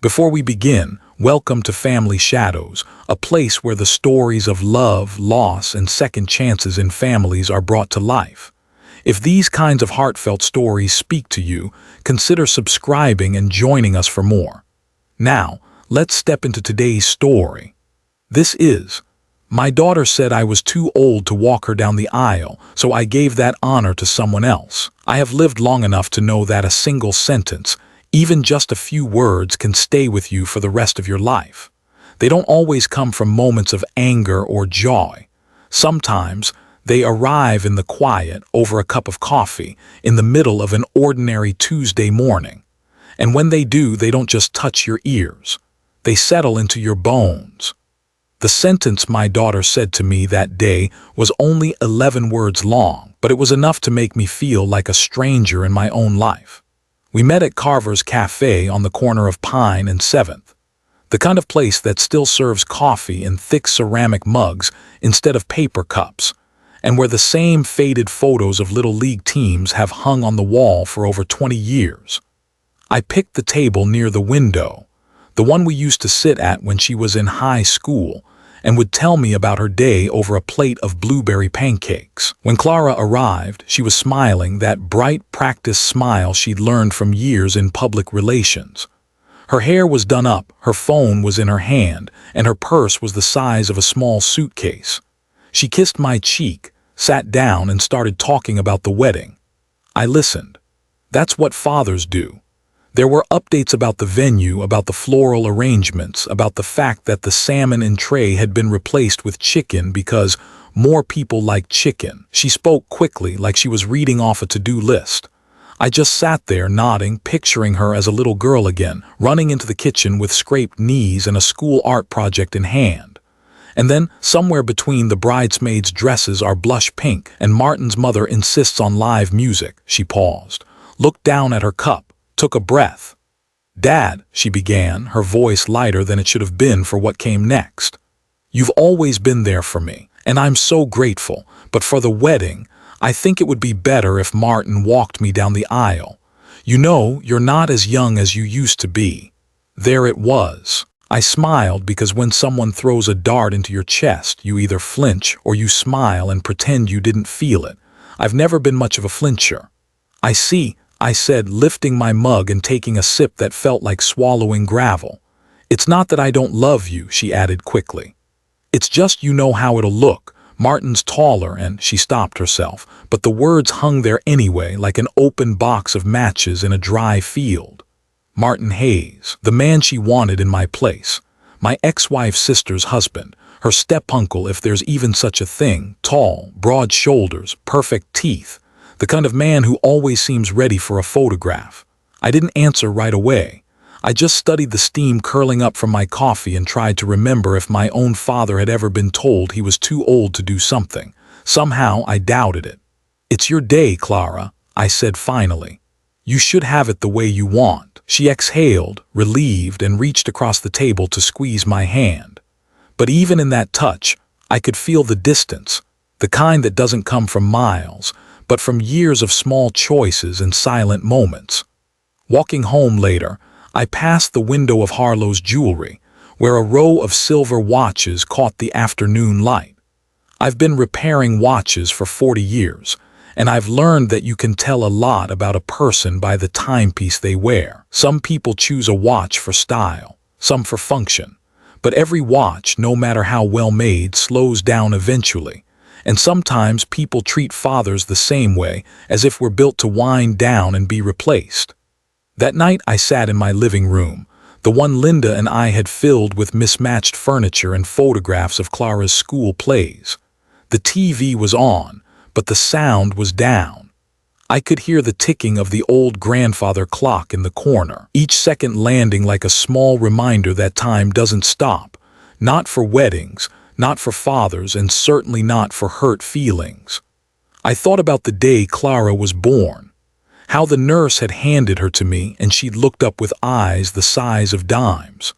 Before we begin, welcome to Family Shadows, a place where the stories of love, loss, and second chances in families are brought to life. If these kinds of heartfelt stories speak to you, consider subscribing and joining us for more. Now, let's step into today's story. This is, "My daughter said I was too old to walk her down the aisle, so I gave that honor to someone else." I have lived long enough to know that a single sentence, even just a few words, can stay with you for the rest of your life. They don't always come from moments of anger or joy. Sometimes they arrive in the quiet over a cup of coffee in the middle of an ordinary Tuesday morning. And when they do, they don't just touch your ears. They settle into your bones. The sentence my daughter said to me that day was only 11 words long, but it was enough to make me feel like a stranger in my own life. We met at Carver's Cafe on the corner of Pine and 7th, the kind of place that still serves coffee in thick ceramic mugs instead of paper cups, and where the same faded photos of Little League teams have hung on the wall for over 20 years. I picked the table near the window, the one we used to sit at when she was in high school, and would tell me about her day over a plate of blueberry pancakes. When Clara arrived, she was smiling, that bright, practiced smile she'd learned from years in public relations. Her hair was done up, her phone was in her hand, and her purse was the size of a small suitcase. She kissed my cheek, sat down, and started talking about the wedding. I listened. That's what fathers do. There were updates about the venue, about the floral arrangements, about the fact that the salmon and tray had been replaced with chicken because more people like chicken. She spoke quickly, like she was reading off a to-do list. I just sat there nodding, picturing her as a little girl again, running into the kitchen with scraped knees and a school art project in hand. And then, somewhere between the bridesmaids' dresses are blush pink, and Martin's mother insists on live music. She paused, looked down at her cup, took a breath. "Dad," she began, her voice lighter than it should have been for what came next. "You've always been there for me, and I'm so grateful, but for the wedding, I think it would be better if Martin walked me down the aisle. You know, you're not as young as you used to be." There it was. I smiled because when someone throws a dart into your chest, you either flinch or you smile and pretend you didn't feel it. I've never been much of a flincher. "I see," I said, lifting my mug and taking a sip that felt like swallowing gravel. "It's not that I don't love you," she added quickly. "It's just you know how it'll look. Martin's taller," and she stopped herself, but the words hung there anyway, like an open box of matches in a dry field. Martin Hayes, the man she wanted in my place. My ex-wife's sister's husband, her step-uncle if there's even such a thing, tall, broad shoulders, perfect teeth. The kind of man who always seems ready for a photograph. I didn't answer right away. I just studied the steam curling up from my coffee and tried to remember if my own father had ever been told he was too old to do something. Somehow I doubted it. "It's your day, Clara," I said finally. "You should have it the way you want." She exhaled, relieved, and reached across the table to squeeze my hand. But even in that touch, I could feel the distance, the kind that doesn't come from miles, but from years of small choices and silent moments. Walking home later, I passed the window of Harlow's jewelry, where a row of silver watches caught the afternoon light. I've been repairing watches for 40 years, and I've learned that you can tell a lot about a person by the timepiece they wear. Some people choose a watch for style, some for function, but every watch, no matter how well made, slows down eventually. And sometimes people treat fathers the same way, as if we're built to wind down and be replaced. That night I sat in my living room, the one Linda and I had filled with mismatched furniture and photographs of Clara's school plays. The TV was on, but the sound was down. I could hear the ticking of the old grandfather clock in the corner, each second landing like a small reminder that time doesn't stop, not for weddings, not for fathers, and certainly not for hurt feelings. I thought about the day Clara was born, how the nurse had handed her to me and she'd looked up with eyes the size of dimes.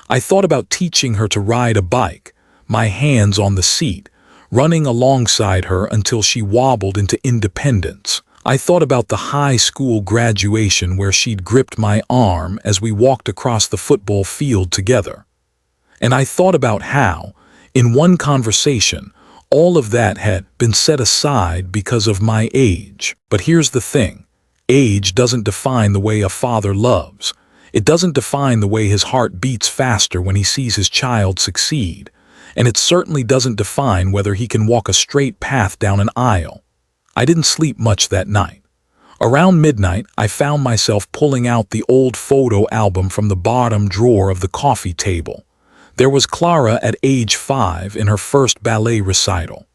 I thought about teaching her to ride a bike, my hands on the seat, running alongside her until she wobbled into independence. I thought about the high school graduation where she'd gripped my arm as we walked across the football field together. And I thought about how, in one conversation, all of that had been set aside because of my age. But here's the thing. Age doesn't define the way a father loves. It doesn't define the way his heart beats faster when he sees his child succeed. And it certainly doesn't define whether he can walk a straight path down an aisle. I didn't sleep much that night. Around midnight, I found myself pulling out the old photo album from the bottom drawer of the coffee table. There was Clara at age 5 in her first ballet recital.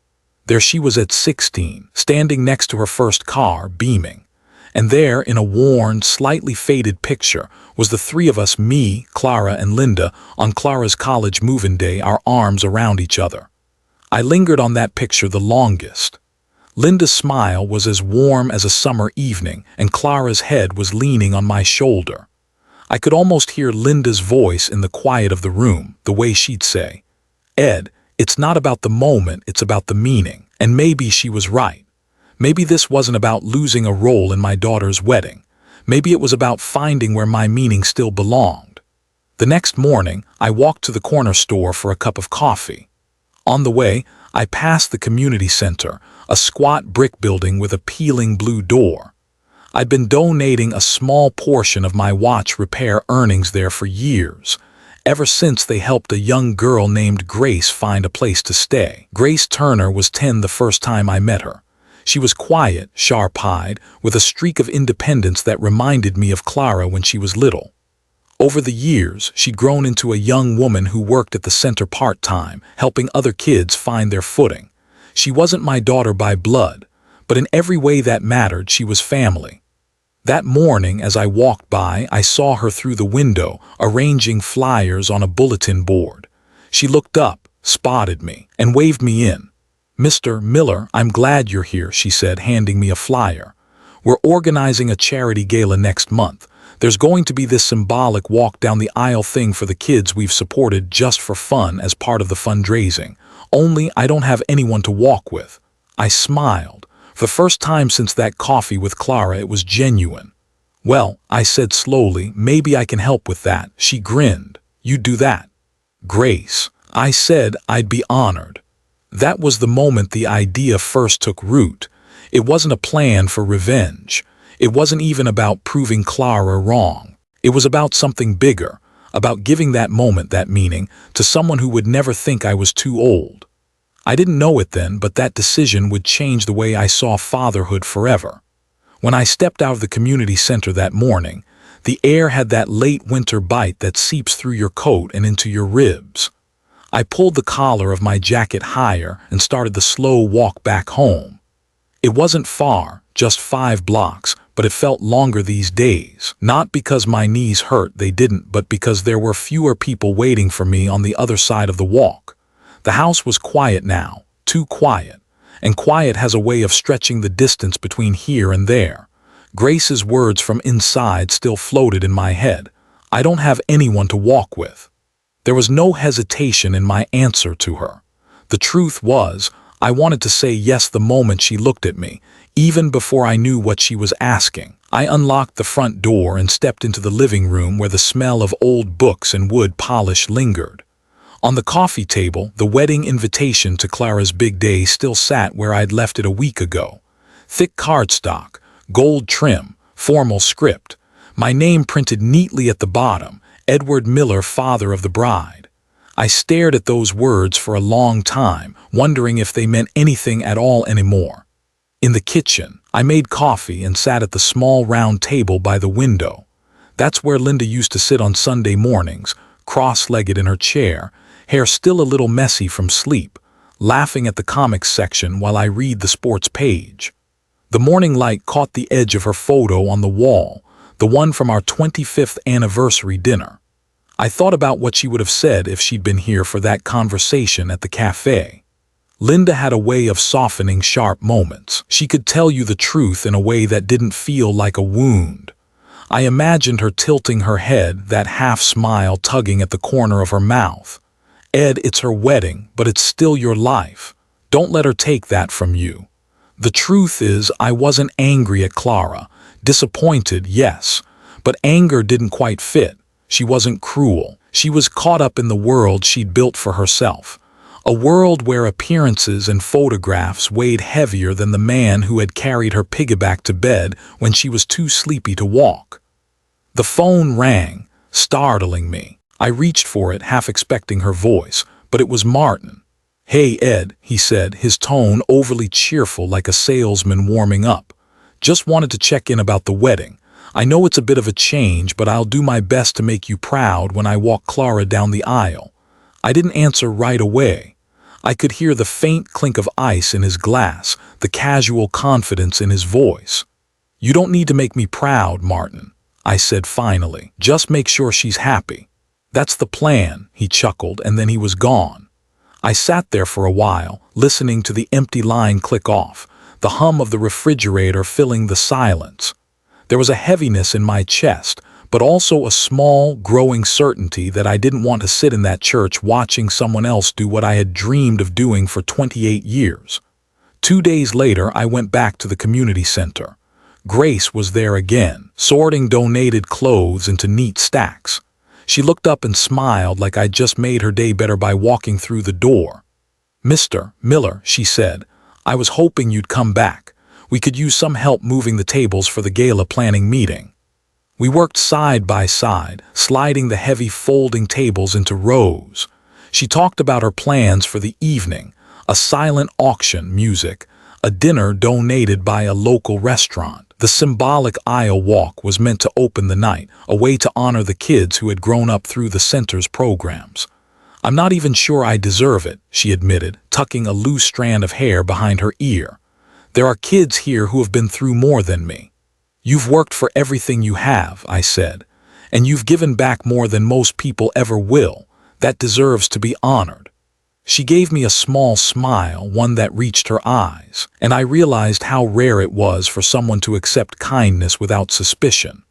There she was at 16, standing next to her first car, beaming. And there, in a worn, slightly faded picture, was the three of us, me, Clara, and Linda, on Clara's college move-in day, our arms around each other. I lingered on that picture the longest. Linda's smile was as warm as a summer evening, and Clara's head was leaning on my shoulder. I could almost hear Linda's voice in the quiet of the room, the way she'd say, "Ed, it's not about the moment, it's about the meaning." And maybe she was right. Maybe this wasn't about losing a role in my daughter's wedding. Maybe it was about finding where my meaning still belonged. The next morning, I walked to the corner store for a cup of coffee. On the way, I passed the community center, a squat brick building with a peeling blue door. I'd been donating a small portion of my watch repair earnings there for years, ever since they helped a young girl named Grace find a place to stay. Grace Turner was 10 the first time I met her. She was quiet, sharp-eyed, with a streak of independence that reminded me of Clara when she was little. Over the years, she'd grown into a young woman who worked at the center part-time, helping other kids find their footing. She wasn't my daughter by blood, but in every way that mattered, she was family. That morning, as I walked by, I saw her through the window, arranging flyers on a bulletin board. She looked up, spotted me, and waved me in. "Mr. Miller, I'm glad you're here," she said, handing me a flyer. "We're organizing a charity gala next month. There's going to be this symbolic walk down the aisle thing for the kids we've supported just for fun as part of the fundraising. Only I don't have anyone to walk with." I smiled. For the first time since that coffee with Clara, it was genuine. "Well," I said slowly, "maybe I can help with that." She grinned. "You do that?" "Grace." I said I'd be honored. That was the moment the idea first took root. It wasn't a plan for revenge. It wasn't even about proving Clara wrong. It was about something bigger, about giving that moment, that meaning, to someone who would never think I was too old. I didn't know it then, but that decision would change the way I saw fatherhood forever. When I stepped out of the community center that morning, the air had that late winter bite that seeps through your coat and into your ribs. I pulled the collar of my jacket higher and started the slow walk back home. It wasn't far, just 5 blocks, but it felt longer these days. Not because my knees hurt, they didn't, but because there were fewer people waiting for me on the other side of the walk. The house was quiet now, too quiet, and quiet has a way of stretching the distance between here and there. Grace's words from inside still floated in my head. "I don't have anyone to walk with." There was no hesitation in my answer to her. The truth was, I wanted to say yes the moment she looked at me, even before I knew what she was asking. I unlocked the front door and stepped into the living room where the smell of old books and wood polish lingered. On the coffee table, the wedding invitation to Clara's big day still sat where I'd left it a week ago. Thick cardstock, gold trim, formal script. My name printed neatly at the bottom, Edward Miller, father of the bride. I stared at those words for a long time, wondering if they meant anything at all anymore. In the kitchen, I made coffee and sat at the small round table by the window. That's where Linda used to sit on Sunday mornings, cross-legged in her chair, hair still a little messy from sleep, laughing at the comics section while I read the sports page. The morning light caught the edge of her photo on the wall, the one from our 25th anniversary dinner. I thought about what she would have said if she'd been here for that conversation at the cafe. Linda had a way of softening sharp moments. She could tell you the truth in a way that didn't feel like a wound. I imagined her tilting her head, that half smile tugging at the corner of her mouth. "Ed, it's her wedding, but it's still your life. Don't let her take that from you." The truth is, I wasn't angry at Clara. Disappointed, yes. But anger didn't quite fit. She wasn't cruel. She was caught up in the world she'd built for herself. A world where appearances and photographs weighed heavier than the man who had carried her piggyback to bed when she was too sleepy to walk. The phone rang, startling me. I reached for it, half expecting her voice, but it was Martin. "Hey, Ed," he said, his tone overly cheerful like a salesman warming up. "Just wanted to check in about the wedding. I know it's a bit of a change, but I'll do my best to make you proud when I walk Clara down the aisle." I didn't answer right away. I could hear the faint clink of ice in his glass, the casual confidence in his voice. "You don't need to make me proud, Martin," I said finally. "Just make sure she's happy." "That's the plan," he chuckled, and then he was gone. I sat there for a while, listening to the empty line click off, the hum of the refrigerator filling the silence. There was a heaviness in my chest, but also a small, growing certainty that I didn't want to sit in that church watching someone else do what I had dreamed of doing for 28 years. 2 days later, I went back to the community center. Grace was there again, sorting donated clothes into neat stacks. She looked up and smiled like I'd just made her day better by walking through the door. "Mr. Miller," she said, "I was hoping you'd come back. We could use some help moving the tables for the gala planning meeting." We worked side by side, sliding the heavy folding tables into rows. She talked about her plans for the evening, a silent auction, music, a dinner donated by a local restaurant. The symbolic aisle walk was meant to open the night, a way to honor the kids who had grown up through the center's programs. "I'm not even sure I deserve it," she admitted, tucking a loose strand of hair behind her ear. "There are kids here who have been through more than me." "You've worked for everything you have," I said, "and you've given back more than most people ever will. That deserves to be honored." She gave me a small smile, one that reached her eyes, and I realized how rare it was for someone to accept kindness without suspicion.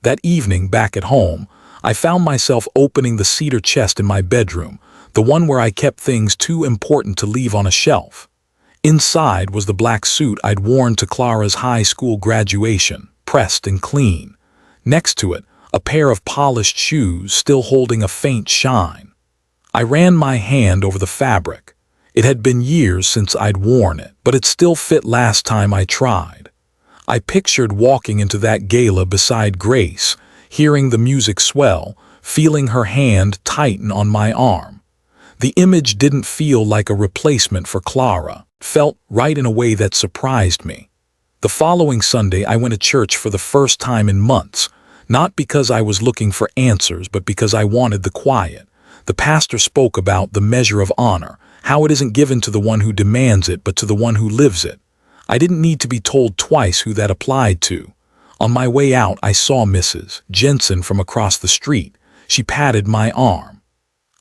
That evening, back at home, I found myself opening the cedar chest in my bedroom, the one where I kept things too important to leave on a shelf. Inside was the black suit I'd worn to Clara's high school graduation, pressed and clean. Next to it, a pair of polished shoes still holding a faint shine. I ran my hand over the fabric. It had been years since I'd worn it, but it still fit last time I tried. I pictured walking into that gala beside Grace, hearing the music swell, feeling her hand tighten on my arm. The image didn't feel like a replacement for Clara. It felt right in a way that surprised me. The following Sunday, I went to church for the first time in months, not because I was looking for answers, but because I wanted the quiet. The pastor spoke about the measure of honor, how it isn't given to the one who demands it, but to the one who lives it. I didn't need to be told twice who that applied to. On my way out, I saw Mrs. Jensen from across the street. She patted my arm.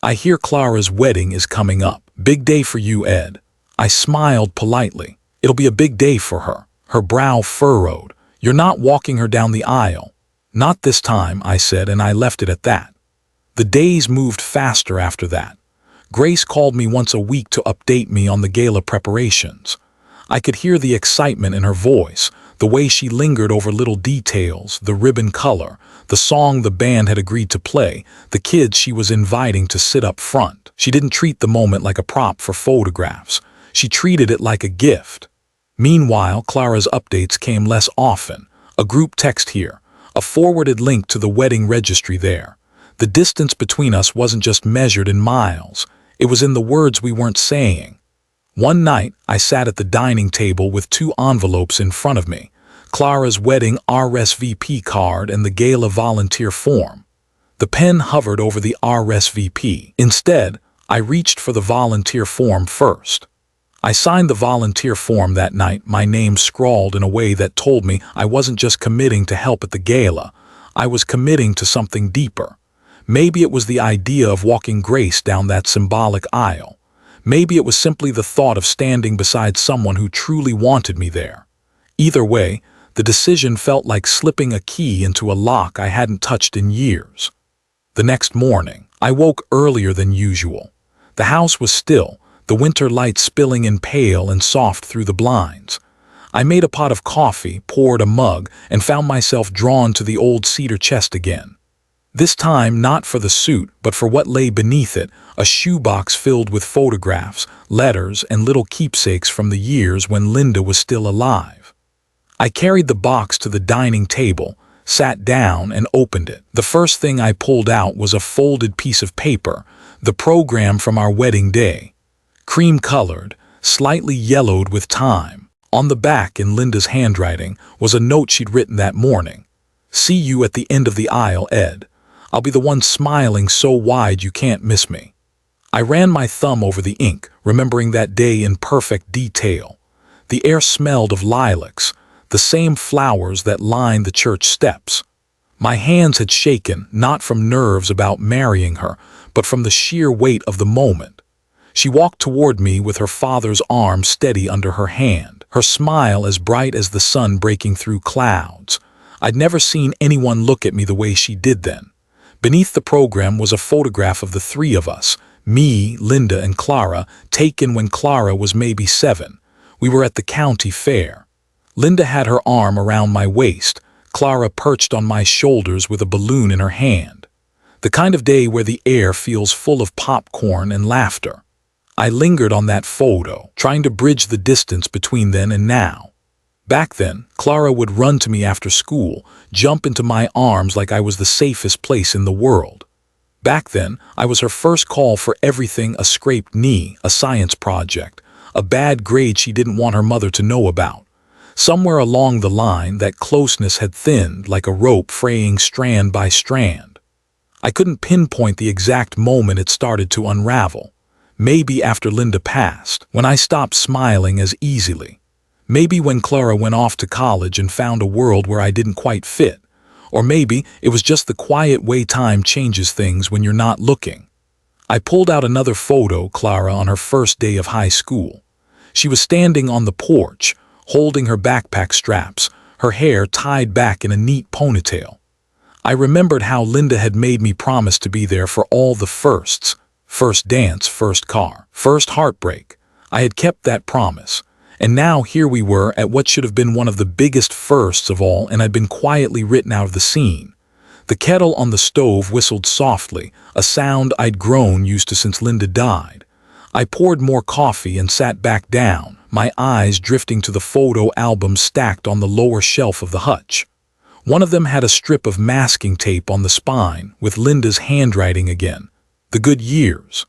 "I hear Clara's wedding is coming up. Big day for you, Ed." I smiled politely. "It'll be a big day for her." Her brow furrowed. "You're not walking her down the aisle." "Not this time," I said, and I left it at that. The days moved faster after that. Grace called me once a week to update me on the gala preparations. I could hear the excitement in her voice, the way she lingered over little details, the ribbon color, the song the band had agreed to play, the kids she was inviting to sit up front. She didn't treat the moment like a prop for photographs. She treated it like a gift. Meanwhile, Clara's updates came less often. A group text here, a forwarded link to the wedding registry there. The distance between us wasn't just measured in miles. It was in the words we weren't saying. One night, I sat at the dining table with 2 envelopes in front of me, Clara's wedding RSVP card and the gala volunteer form. The pen hovered over the RSVP. Instead, I reached for the volunteer form first. I signed the volunteer form that night, my name scrawled in a way that told me I wasn't just committing to help at the gala. I was committing to something deeper. Maybe it was the idea of walking Grace down that symbolic aisle. Maybe it was simply the thought of standing beside someone who truly wanted me there. Either way, the decision felt like slipping a key into a lock I hadn't touched in years. The next morning, I woke earlier than usual. The house was still, the winter light spilling in pale and soft through the blinds. I made a pot of coffee, poured a mug, and found myself drawn to the old cedar chest again. This time not for the suit, but for what lay beneath it, a shoebox filled with photographs, letters, and little keepsakes from the years when Linda was still alive. I carried the box to the dining table, sat down, and opened it. The first thing I pulled out was a folded piece of paper, the program from our wedding day. Cream-colored, slightly yellowed with time. On the back, in Linda's handwriting, was a note she'd written that morning. "See you at the end of the aisle, Ed. I'll be the one smiling so wide you can't miss me." I ran my thumb over the ink, remembering that day in perfect detail. The air smelled of lilacs, the same flowers that lined the church steps. My hands had shaken, not from nerves about marrying her, but from the sheer weight of the moment. She walked toward me with her father's arm steady under her hand, her smile as bright as the sun breaking through clouds. I'd never seen anyone look at me the way she did then. Beneath the program was a photograph of the three of us, me, Linda, and Clara, taken when Clara was maybe 7. We were at the county fair. Linda had her arm around my waist, Clara perched on my shoulders with a balloon in her hand. The kind of day where the air feels full of popcorn and laughter. I lingered on that photo, trying to bridge the distance between then and now. Back then, Clara would run to me after school, jump into my arms like I was the safest place in the world. Back then, I was her first call for everything: a scraped knee, a science project, a bad grade she didn't want her mother to know about. Somewhere along the line, that closeness had thinned like a rope fraying strand by strand. I couldn't pinpoint the exact moment it started to unravel. Maybe after Linda passed, when I stopped smiling as easily. Maybe when Clara went off to college and found a world where I didn't quite fit. Or maybe it was just the quiet way time changes things when you're not looking. I pulled out another photo, Clara on her first day of high school. She was standing on the porch, holding her backpack straps, her hair tied back in a neat ponytail. I remembered how Linda had made me promise to be there for all the firsts. First dance, first car, first heartbreak. I had kept that promise. And now here we were at what should have been one of the biggest firsts of all, and I'd been quietly written out of the scene. The kettle on the stove whistled softly, a sound I'd grown used to since Linda died. I poured more coffee and sat back down, my eyes drifting to the photo albums stacked on the lower shelf of the hutch. One of them had a strip of masking tape on the spine, with Linda's handwriting again. The good years.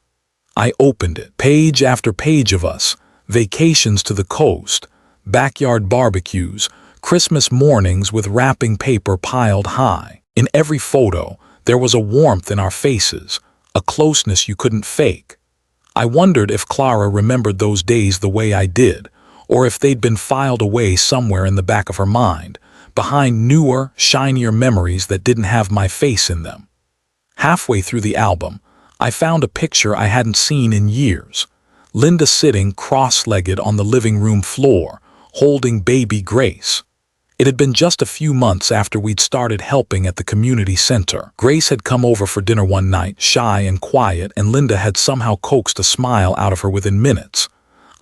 I opened it, page after page of us. Vacations to the coast, backyard barbecues, Christmas mornings with wrapping paper piled high. In every photo, there was a warmth in our faces, a closeness you couldn't fake. I wondered if Clara remembered those days the way I did, or if they'd been filed away somewhere in the back of her mind, behind newer, shinier memories that didn't have my face in them. Halfway through the album, I found a picture I hadn't seen in years. Linda sitting cross-legged on the living room floor, holding baby Grace. It had been just a few months after we'd started helping at the community center. Grace had come over for dinner one night, shy and quiet, and Linda had somehow coaxed a smile out of her within minutes.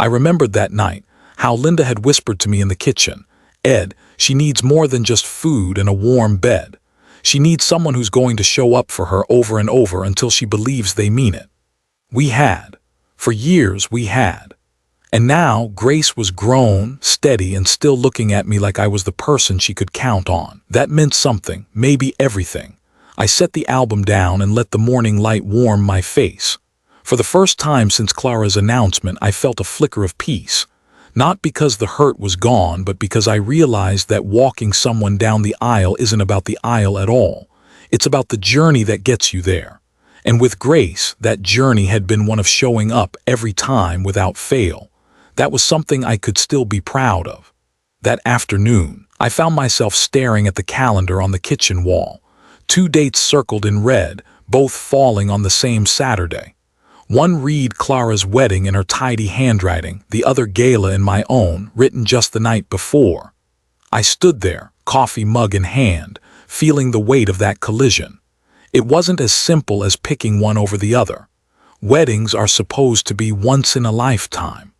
I remembered that night, how Linda had whispered to me in the kitchen, "Ed, she needs more than just food and a warm bed. She needs someone who's going to show up for her over and over until she believes they mean it." We had. For years we had. And now Grace was grown, steady, and still looking at me like I was the person she could count on. That meant something, maybe everything. I set the album down and let the morning light warm my face. For the first time since Clara's announcement, I felt a flicker of peace. Not because the hurt was gone, but because I realized that walking someone down the aisle isn't about the aisle at all. It's about the journey that gets you there. And with Grace, that journey had been one of showing up every time without fail. That was something I could still be proud of. That afternoon, I found myself staring at the calendar on the kitchen wall. 2 dates circled in red, both falling on the same Saturday. One read Clara's wedding in her tidy handwriting, the other gala in my own, written just the night before. I stood there, coffee mug in hand, feeling the weight of that collision. It wasn't as simple as picking one over the other. Weddings are supposed to be once in a lifetime.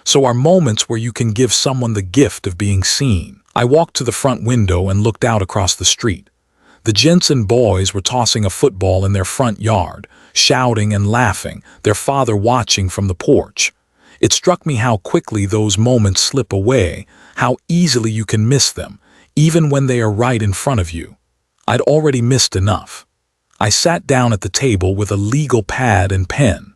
So are moments where you can give someone the gift of being seen. I walked to the front window and looked out across the street. The Jensen boys were tossing a football in their front yard, shouting and laughing, their father watching from the porch. It struck me how quickly those moments slip away, how easily you can miss them, even when they are right in front of you. I'd already missed enough. I sat down at the table with a legal pad and pen.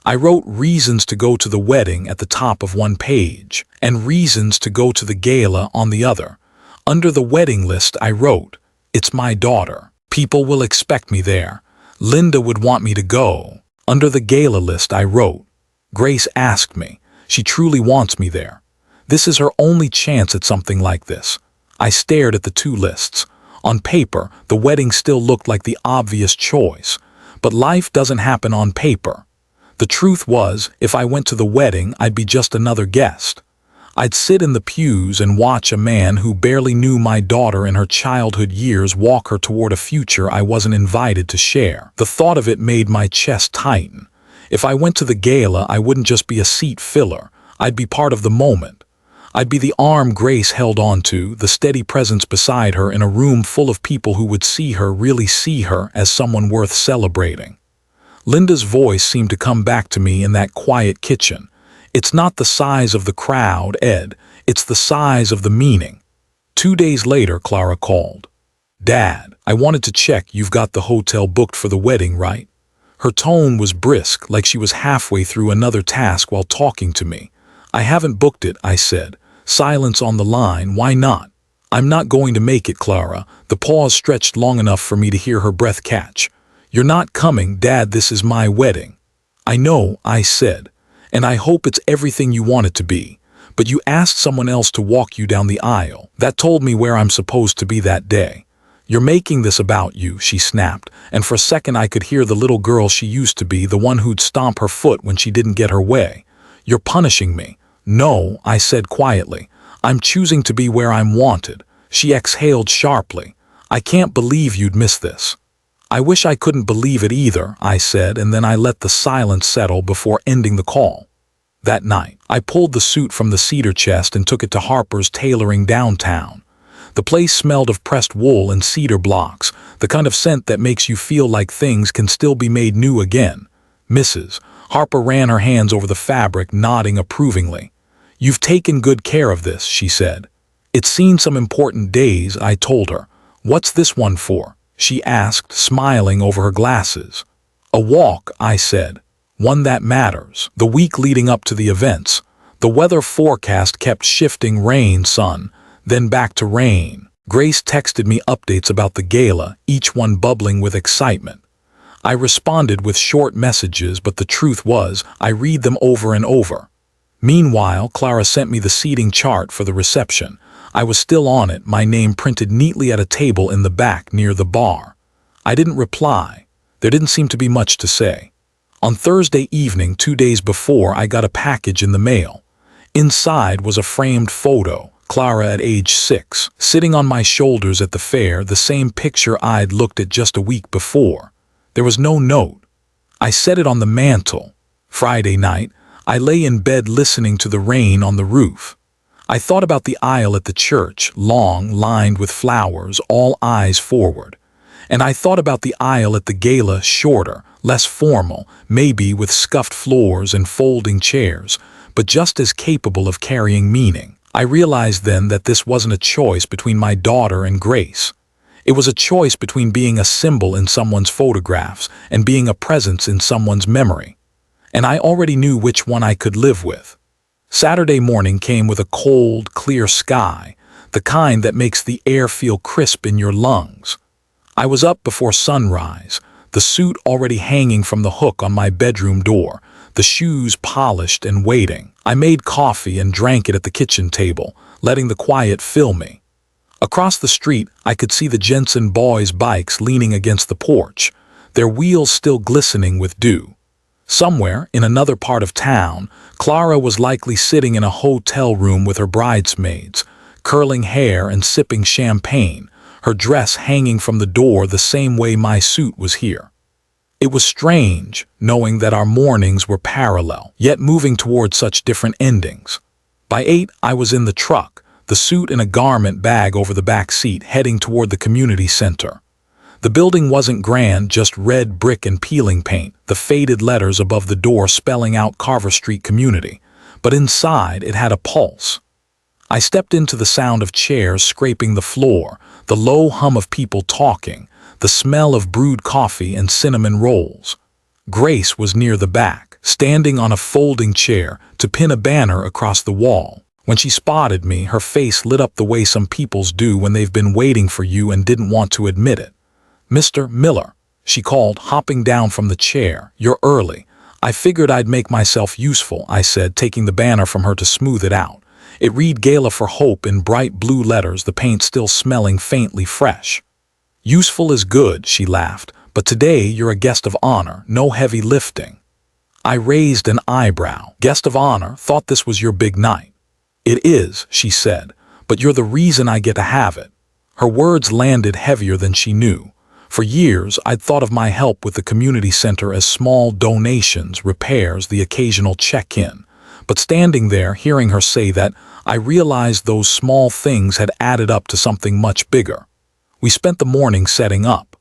I wrote reasons to go to the wedding at the top of one page, and reasons to go to the gala on the other. Under the wedding list I wrote, "It's my daughter. People will expect me there. Linda would want me to go." Under the gala list I wrote, "Grace asked me. She truly wants me there. This is her only chance at something like this." I stared at the two lists. On paper, the wedding still looked like the obvious choice, but life doesn't happen on paper. The truth was, if I went to the wedding, I'd be just another guest. I'd sit in the pews and watch a man who barely knew my daughter in her childhood years walk her toward a future I wasn't invited to share. The thought of it made my chest tighten. If I went to the gala, I wouldn't just be a seat filler. I'd be part of the moment. I'd be the arm Grace held onto, the steady presence beside her in a room full of people who would really see her as someone worth celebrating. Linda's voice seemed to come back to me in that quiet kitchen. "It's not the size of the crowd, Ed. It's the size of the meaning." 2 days later, Clara called. "Dad, I wanted to check you've got the hotel booked for the wedding, right?" Her tone was brisk, like she was halfway through another task while talking to me. "I haven't booked it," I said. Silence on the line. "Why not?" "I'm not going to make it, Clara." The pause stretched long enough for me to hear her breath catch. "You're not coming, Dad. This is my wedding." "I know," I said, "and I hope it's everything you want it to be. But you asked someone else to walk you down the aisle. That told me where I'm supposed to be that day." "You're making this about you," she snapped, and for a second I could hear the little girl she used to be, the one who'd stomp her foot when she didn't get her way. "You're punishing me." "No," I said quietly. "I'm choosing to be where I'm wanted." She exhaled sharply. "I can't believe you'd miss this." "I wish I couldn't believe it either," I said, and then I let the silence settle before ending the call. That night, I pulled the suit from the cedar chest and took it to Harper's Tailoring downtown. The place smelled of pressed wool and cedar blocks, the kind of scent that makes you feel like things can still be made new again. "Mrs." Harper ran her hands over the fabric, nodding approvingly. "You've taken good care of this," she said. "It's seen some important days," I told her. "What's this one for?" she asked, smiling over her glasses. "A walk," I said. "One that matters." The week leading up to the events, the weather forecast kept shifting: rain, sun, then back to rain. Grace texted me updates about the gala, each one bubbling with excitement. I responded with short messages, but the truth was, I read them over and over. Meanwhile, Clara sent me the seating chart for the reception. I was still on it, my name printed neatly at a table in the back near the bar. I didn't reply. There didn't seem to be much to say. On Thursday evening, 2 days before, I got a package in the mail. Inside was a framed photo, Clara at age 6, sitting on my shoulders at the fair, the same picture I'd looked at just a week before. There was no note. I set it on the mantel. Friday night, I lay in bed listening to the rain on the roof. I thought about the aisle at the church, long, lined with flowers, all eyes forward. And I thought about the aisle at the gala, shorter, less formal, maybe with scuffed floors and folding chairs, but just as capable of carrying meaning. I realized then that this wasn't a choice between my daughter and Grace. It was a choice between being a symbol in someone's photographs and being a presence in someone's memory. And I already knew which one I could live with. Saturday morning came with a cold, clear sky, the kind that makes the air feel crisp in your lungs. I was up before sunrise, the suit already hanging from the hook on my bedroom door, the shoes polished and waiting. I made coffee and drank it at the kitchen table, letting the quiet fill me. Across the street, I could see the Jensen boys' bikes leaning against the porch, their wheels still glistening with dew. Somewhere, in another part of town, Clara was likely sitting in a hotel room with her bridesmaids, curling hair and sipping champagne, her dress hanging from the door the same way my suit was here. It was strange, knowing that our mornings were parallel, yet moving toward such different endings. By 8, I was in the truck, the suit in a garment bag over the back seat, heading toward the community center. The building wasn't grand, just red brick and peeling paint, the faded letters above the door spelling out Carver Street Community. But inside, it had a pulse. I stepped into the sound of chairs scraping the floor, the low hum of people talking, the smell of brewed coffee and cinnamon rolls. Grace was near the back, standing on a folding chair to pin a banner across the wall. When she spotted me, her face lit up the way some people's do when they've been waiting for you and didn't want to admit it. "Mr. Miller," she called, hopping down from the chair. "You're early." "I figured I'd make myself useful," I said, taking the banner from her to smooth it out. It read Gala for Hope in bright blue letters, the paint still smelling faintly fresh. "Useful is good," she laughed, "but today you're a guest of honor, no heavy lifting." I raised an eyebrow. "Guest of honor? Thought this was your big night." "It is," she said, "but you're the reason I get to have it." Her words landed heavier than she knew. For years, I'd thought of my help with the community center as small donations, repairs, the occasional check-in. But standing there, hearing her say that, I realized those small things had added up to something much bigger. We spent the morning setting up.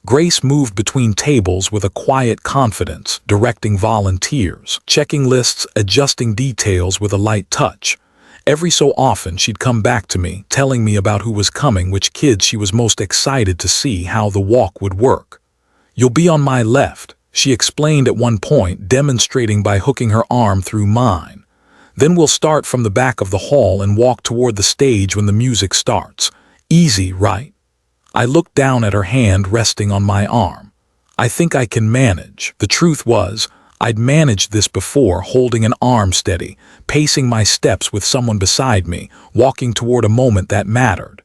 Grace moved between tables with a quiet confidence, directing volunteers, checking lists, adjusting details with a light touch. Every so often, she'd come back to me, telling me about who was coming, which kids she was most excited to see, how the walk would work. "You'll be on my left," she explained at one point, demonstrating by hooking her arm through mine. "Then we'll start from the back of the hall and walk toward the stage when the music starts. Easy, right?" I looked down at her hand resting on my arm. "I think I can manage." The truth was, I'd managed this before, holding an arm steady, pacing my steps with someone beside me, walking toward a moment that mattered.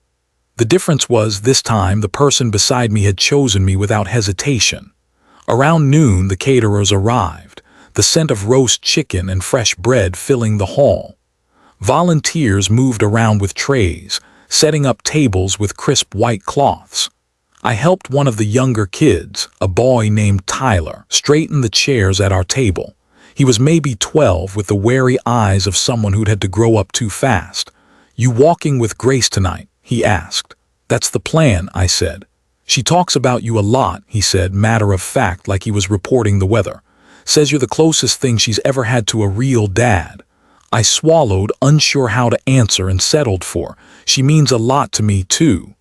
The difference was, this time, the person beside me had chosen me without hesitation. Around noon, the caterers arrived, the scent of roast chicken and fresh bread filling the hall. Volunteers moved around with trays, setting up tables with crisp white cloths. I helped one of the younger kids, a boy named Tyler, straighten the chairs at our table. He was maybe 12, with the wary eyes of someone who'd had to grow up too fast. "You walking with Grace tonight?" he asked. "That's the plan," I said. "She talks about you a lot," he said, matter of fact, like he was reporting the weather. "Says you're the closest thing she's ever had to a real dad." I swallowed, unsure how to answer, and settled for, "She means a lot to me, too."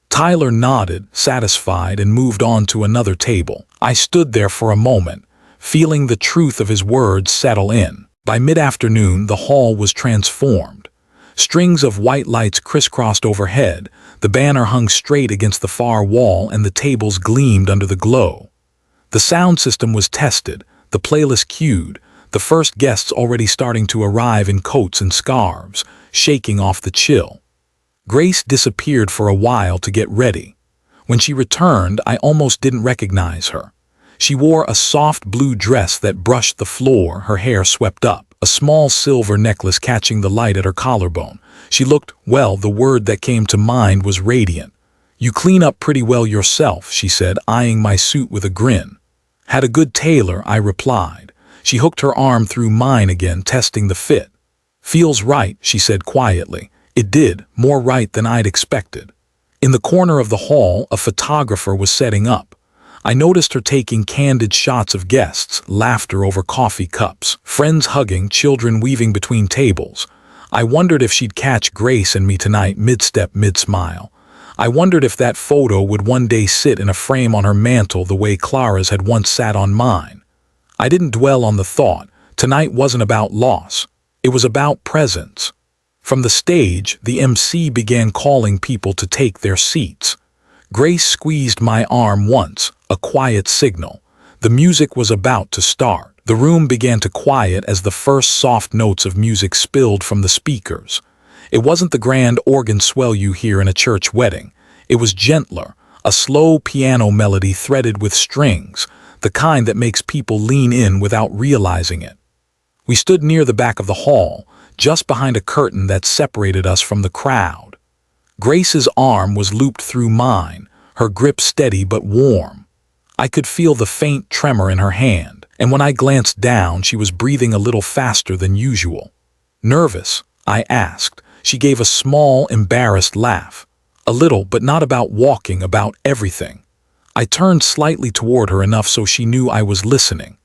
Tyler nodded, satisfied, and moved on to another table. I stood there for a moment, feeling the truth of his words settle in. By mid-afternoon, the hall was transformed. Strings of white lights crisscrossed overhead, the banner hung straight against the far wall, and the tables gleamed under the glow. The sound system was tested, the playlist cued, the first guests already starting to arrive in coats and scarves, shaking off the chill. Grace disappeared for a while to get ready. When she returned, I almost didn't recognize her. She wore a soft blue dress that brushed the floor, her hair swept up, a small silver necklace catching the light at her collarbone. She looked, well, the word that came to mind was radiant. "You clean up pretty well yourself," she said, eyeing my suit with a grin. "Had a good tailor," I replied. She hooked her arm through mine again, testing the fit. "Feels right," she said quietly. It did, more right than I'd expected. In the corner of the hall, a photographer was setting up. I noticed her taking candid shots of guests, laughter over coffee cups, friends hugging, children weaving between tables. I wondered if she'd catch Grace and me tonight, mid-step, mid-smile. I wondered if that photo would one day sit in a frame on her mantle the way Clara's had once sat on mine. I didn't dwell on the thought. Tonight wasn't about loss. It was about presence. From the stage, the MC began calling people to take their seats. Grace squeezed my arm once, a quiet signal. The music was about to start. The room began to quiet as the first soft notes of music spilled from the speakers. It wasn't the grand organ swell you hear in a church wedding. It was gentler, a slow piano melody threaded with strings, the kind that makes people lean in without realizing it. We stood near the back of the hall, just behind a curtain that separated us from the crowd. Grace's arm was looped through mine, her grip steady but warm. I could feel the faint tremor in her hand, and when I glanced down, she was breathing a little faster than usual. "Nervous?" I asked. She gave a small, embarrassed laugh. "A little, but not about walking, about everything." I turned slightly toward her enough so she knew I was listening.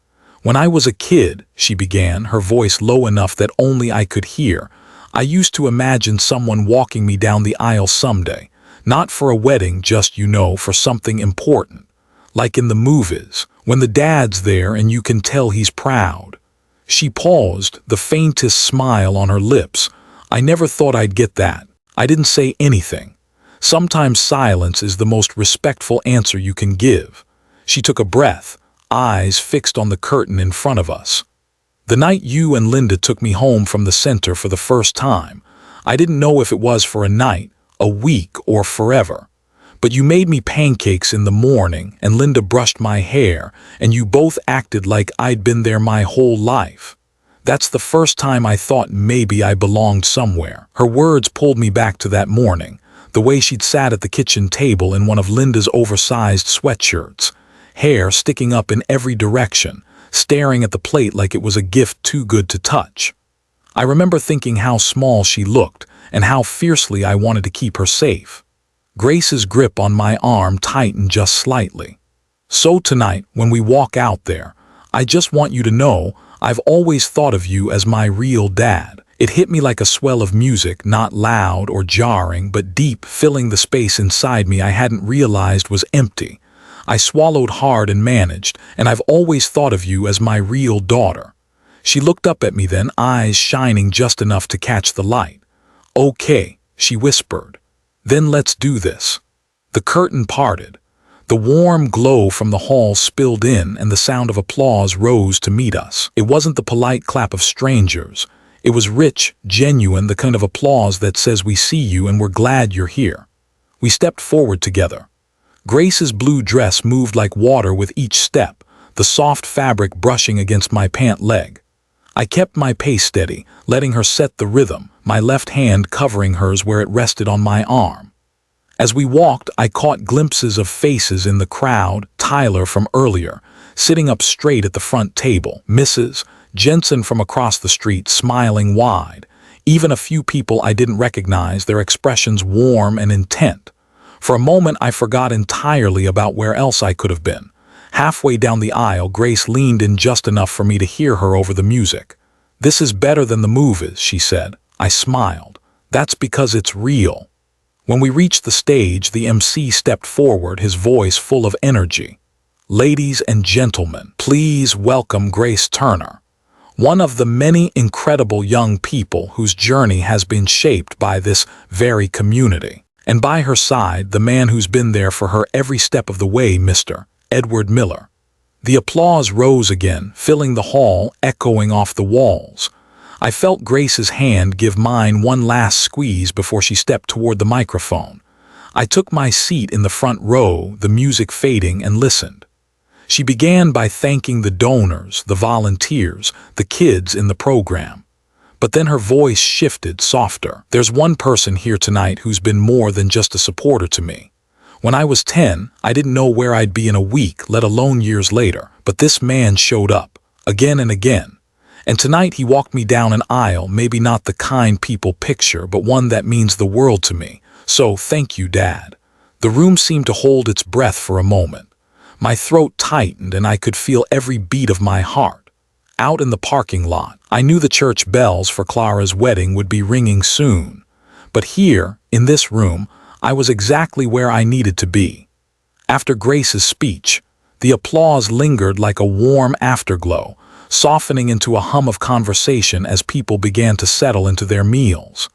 "When I was a kid," she began, her voice low enough that only I could hear, "I used to imagine someone walking me down the aisle someday. Not for a wedding, just, for something important. Like in the movies, when the dad's there and you can tell he's proud." She paused, the faintest smile on her lips. I never thought I'd get that. I didn't say anything. Sometimes silence is the most respectful answer you can give. She took a breath, eyes fixed on the curtain in front of us. "The night you and Linda took me home from the center for the first time, I didn't know if it was for a night, a week, or forever. But you made me pancakes in the morning, and Linda brushed my hair, and you both acted like I'd been there my whole life. That's the first time I thought maybe I belonged somewhere." Her words pulled me back to that morning, the way she'd sat at the kitchen table in one of Linda's oversized sweatshirts, hair sticking up in every direction, staring at the plate like it was a gift too good to touch. I remember thinking how small she looked, and how fiercely I wanted to keep her safe. Grace's grip on my arm tightened just slightly. "So tonight, when we walk out there, I just want you to know I've always thought of you as my real dad." It hit me like a swell of music, not loud or jarring, but deep, filling the space inside me I hadn't realized was empty. I swallowed hard and managed, "And I've always thought of you as my real daughter." She looked up at me then, eyes shining just enough to catch the light. "Okay," she whispered. "Then let's do this." The curtain parted. The warm glow from the hall spilled in, and the sound of applause rose to meet us. It wasn't the polite clap of strangers. It was rich, genuine, the kind of applause that says we see you and we're glad you're here. We stepped forward together. Grace's blue dress moved like water with each step, the soft fabric brushing against my pant leg. I kept my pace steady, letting her set the rhythm, my left hand covering hers where it rested on my arm. As we walked, I caught glimpses of faces in the crowd, Tyler from earlier, sitting up straight at the front table, Mrs. Jensen from across the street smiling wide, even a few people I didn't recognize, their expressions warm and intent. For a moment I forgot entirely about where else I could have been. Halfway down the aisle, Grace leaned in just enough for me to hear her over the music. "This is better than the movies," she said. I smiled. "That's because it's real." When we reached the stage, the MC stepped forward, his voice full of energy. "Ladies and gentlemen, please welcome Grace Turner, one of the many incredible young people whose journey has been shaped by this very community. And by her side, the man who's been there for her every step of the way, Mr. Edward Miller." The applause rose again, filling the hall, echoing off the walls. I felt Grace's hand give mine one last squeeze before she stepped toward the microphone. I took my seat in the front row, the music fading, and listened. She began by thanking the donors, the volunteers, the kids in the program. But then her voice shifted, softer. "There's one person here tonight who's been more than just a supporter to me. When I was 10, I didn't know where I'd be in a week, let alone years later. But this man showed up, again and again. And tonight he walked me down an aisle, maybe not the kind people picture, but one that means the world to me. So thank you, Dad." The room seemed to hold its breath for a moment. My throat tightened and I could feel every beat of my heart. Out in the parking lot, I knew the church bells for Clara's wedding would be ringing soon. But here, in this room, I was exactly where I needed to be. After Grace's speech, the applause lingered like a warm afterglow, softening into a hum of conversation as people began to settle into their meals.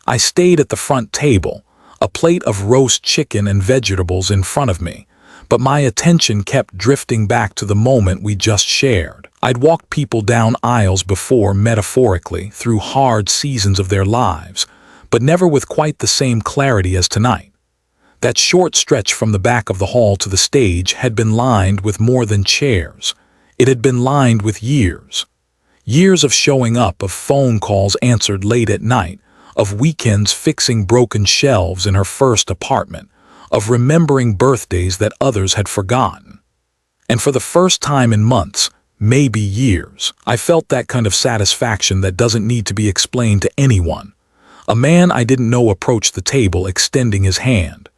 I stayed at the front table, a plate of roast chicken and vegetables in front of me, but my attention kept drifting back to the moment we just shared. I'd walked people down aisles before, metaphorically, through hard seasons of their lives, but never with quite the same clarity as tonight. That short stretch from the back of the hall to the stage had been lined with more than chairs. It had been lined with years. Years of showing up, of phone calls answered late at night, of weekends fixing broken shelves in her first apartment, of remembering birthdays that others had forgotten. And for the first time in months, maybe years, I felt that kind of satisfaction that doesn't need to be explained to anyone. A man I didn't know approached the table, extending his hand.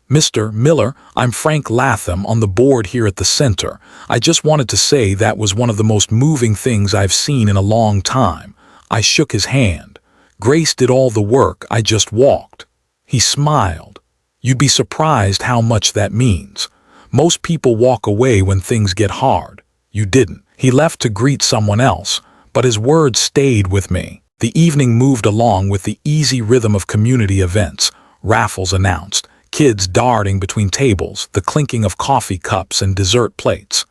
"Mr. Miller, I'm Frank Latham on the board here at the center. I just wanted to say that was one of the most moving things I've seen in a long time." I shook his hand. "Grace did all the work, I just walked." He smiled. "You'd be surprised how much that means. Most people walk away when things get hard. You didn't." He left to greet someone else, but his words stayed with me. The evening moved along with the easy rhythm of community events. Raffles announced, kids darting between tables, the clinking of coffee cups and dessert plates.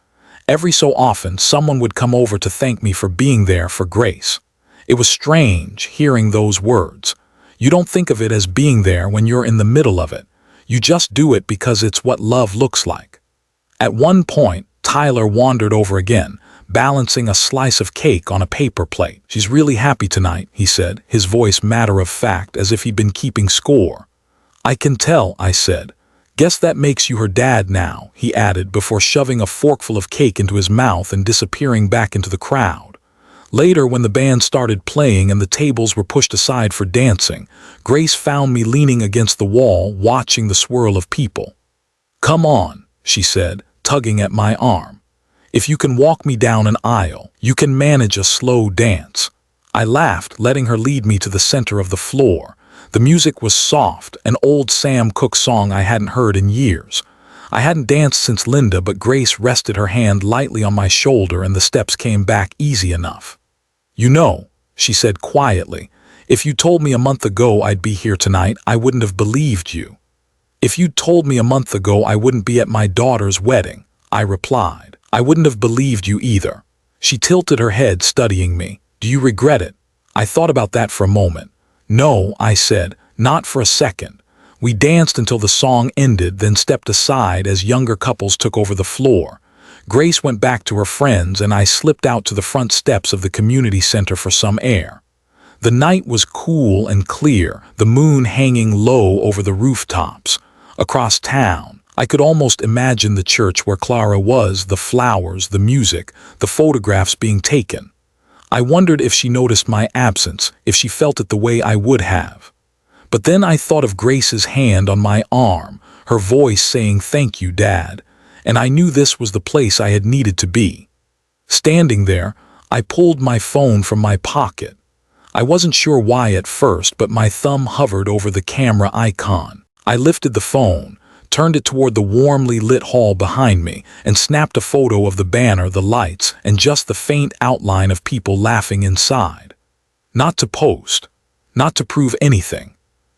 Every so often, someone would come over to thank me for being there for Grace. It was strange hearing those words. You don't think of it as being there when you're in the middle of it. You just do it because it's what love looks like. At one point, Tyler wandered over again, balancing a slice of cake on a paper plate. "She's really happy tonight," he said, his voice matter-of-fact as if he'd been keeping score. "I can tell," I said. "Guess that makes you her dad now," he added before shoving a forkful of cake into his mouth and disappearing back into the crowd. Later, when the band started playing and the tables were pushed aside for dancing, Grace found me leaning against the wall, watching the swirl of people. "Come on," she said, tugging at my arm. "If you can walk me down an aisle, you can manage a slow dance." I laughed, letting her lead me to the center of the floor. The music was soft, an old Sam Cooke song I hadn't heard in years. I hadn't danced since Linda, but Grace rested her hand lightly on my shoulder and the steps came back easy enough. "You know," she said quietly, "if you told me a month ago I'd be here tonight, I wouldn't have believed you." "If you'd told me a month ago I wouldn't be at my daughter's wedding," I replied, "I wouldn't have believed you either." She tilted her head, studying me. "Do you regret it?" I thought about that for a moment. "No," I said, "not for a second." We danced until the song ended, then stepped aside as younger couples took over the floor. Grace went back to her friends and I slipped out to the front steps of the community center for some air. The night was cool and clear, the moon hanging low over the rooftops. Across town, I could almost imagine the church where Clara was, the flowers, the music, the photographs being taken. I wondered if she noticed my absence, if she felt it the way I would have. But then I thought of Grace's hand on my arm, her voice saying, "Thank you, Dad," and I knew this was the place I had needed to be. Standing there, I pulled my phone from my pocket. I wasn't sure why at first, but my thumb hovered over the camera icon. I lifted the phone, turned it toward the warmly lit hall behind me, and snapped a photo of the banner, the lights, and just the faint outline of people laughing inside. Not to post, not to prove anything,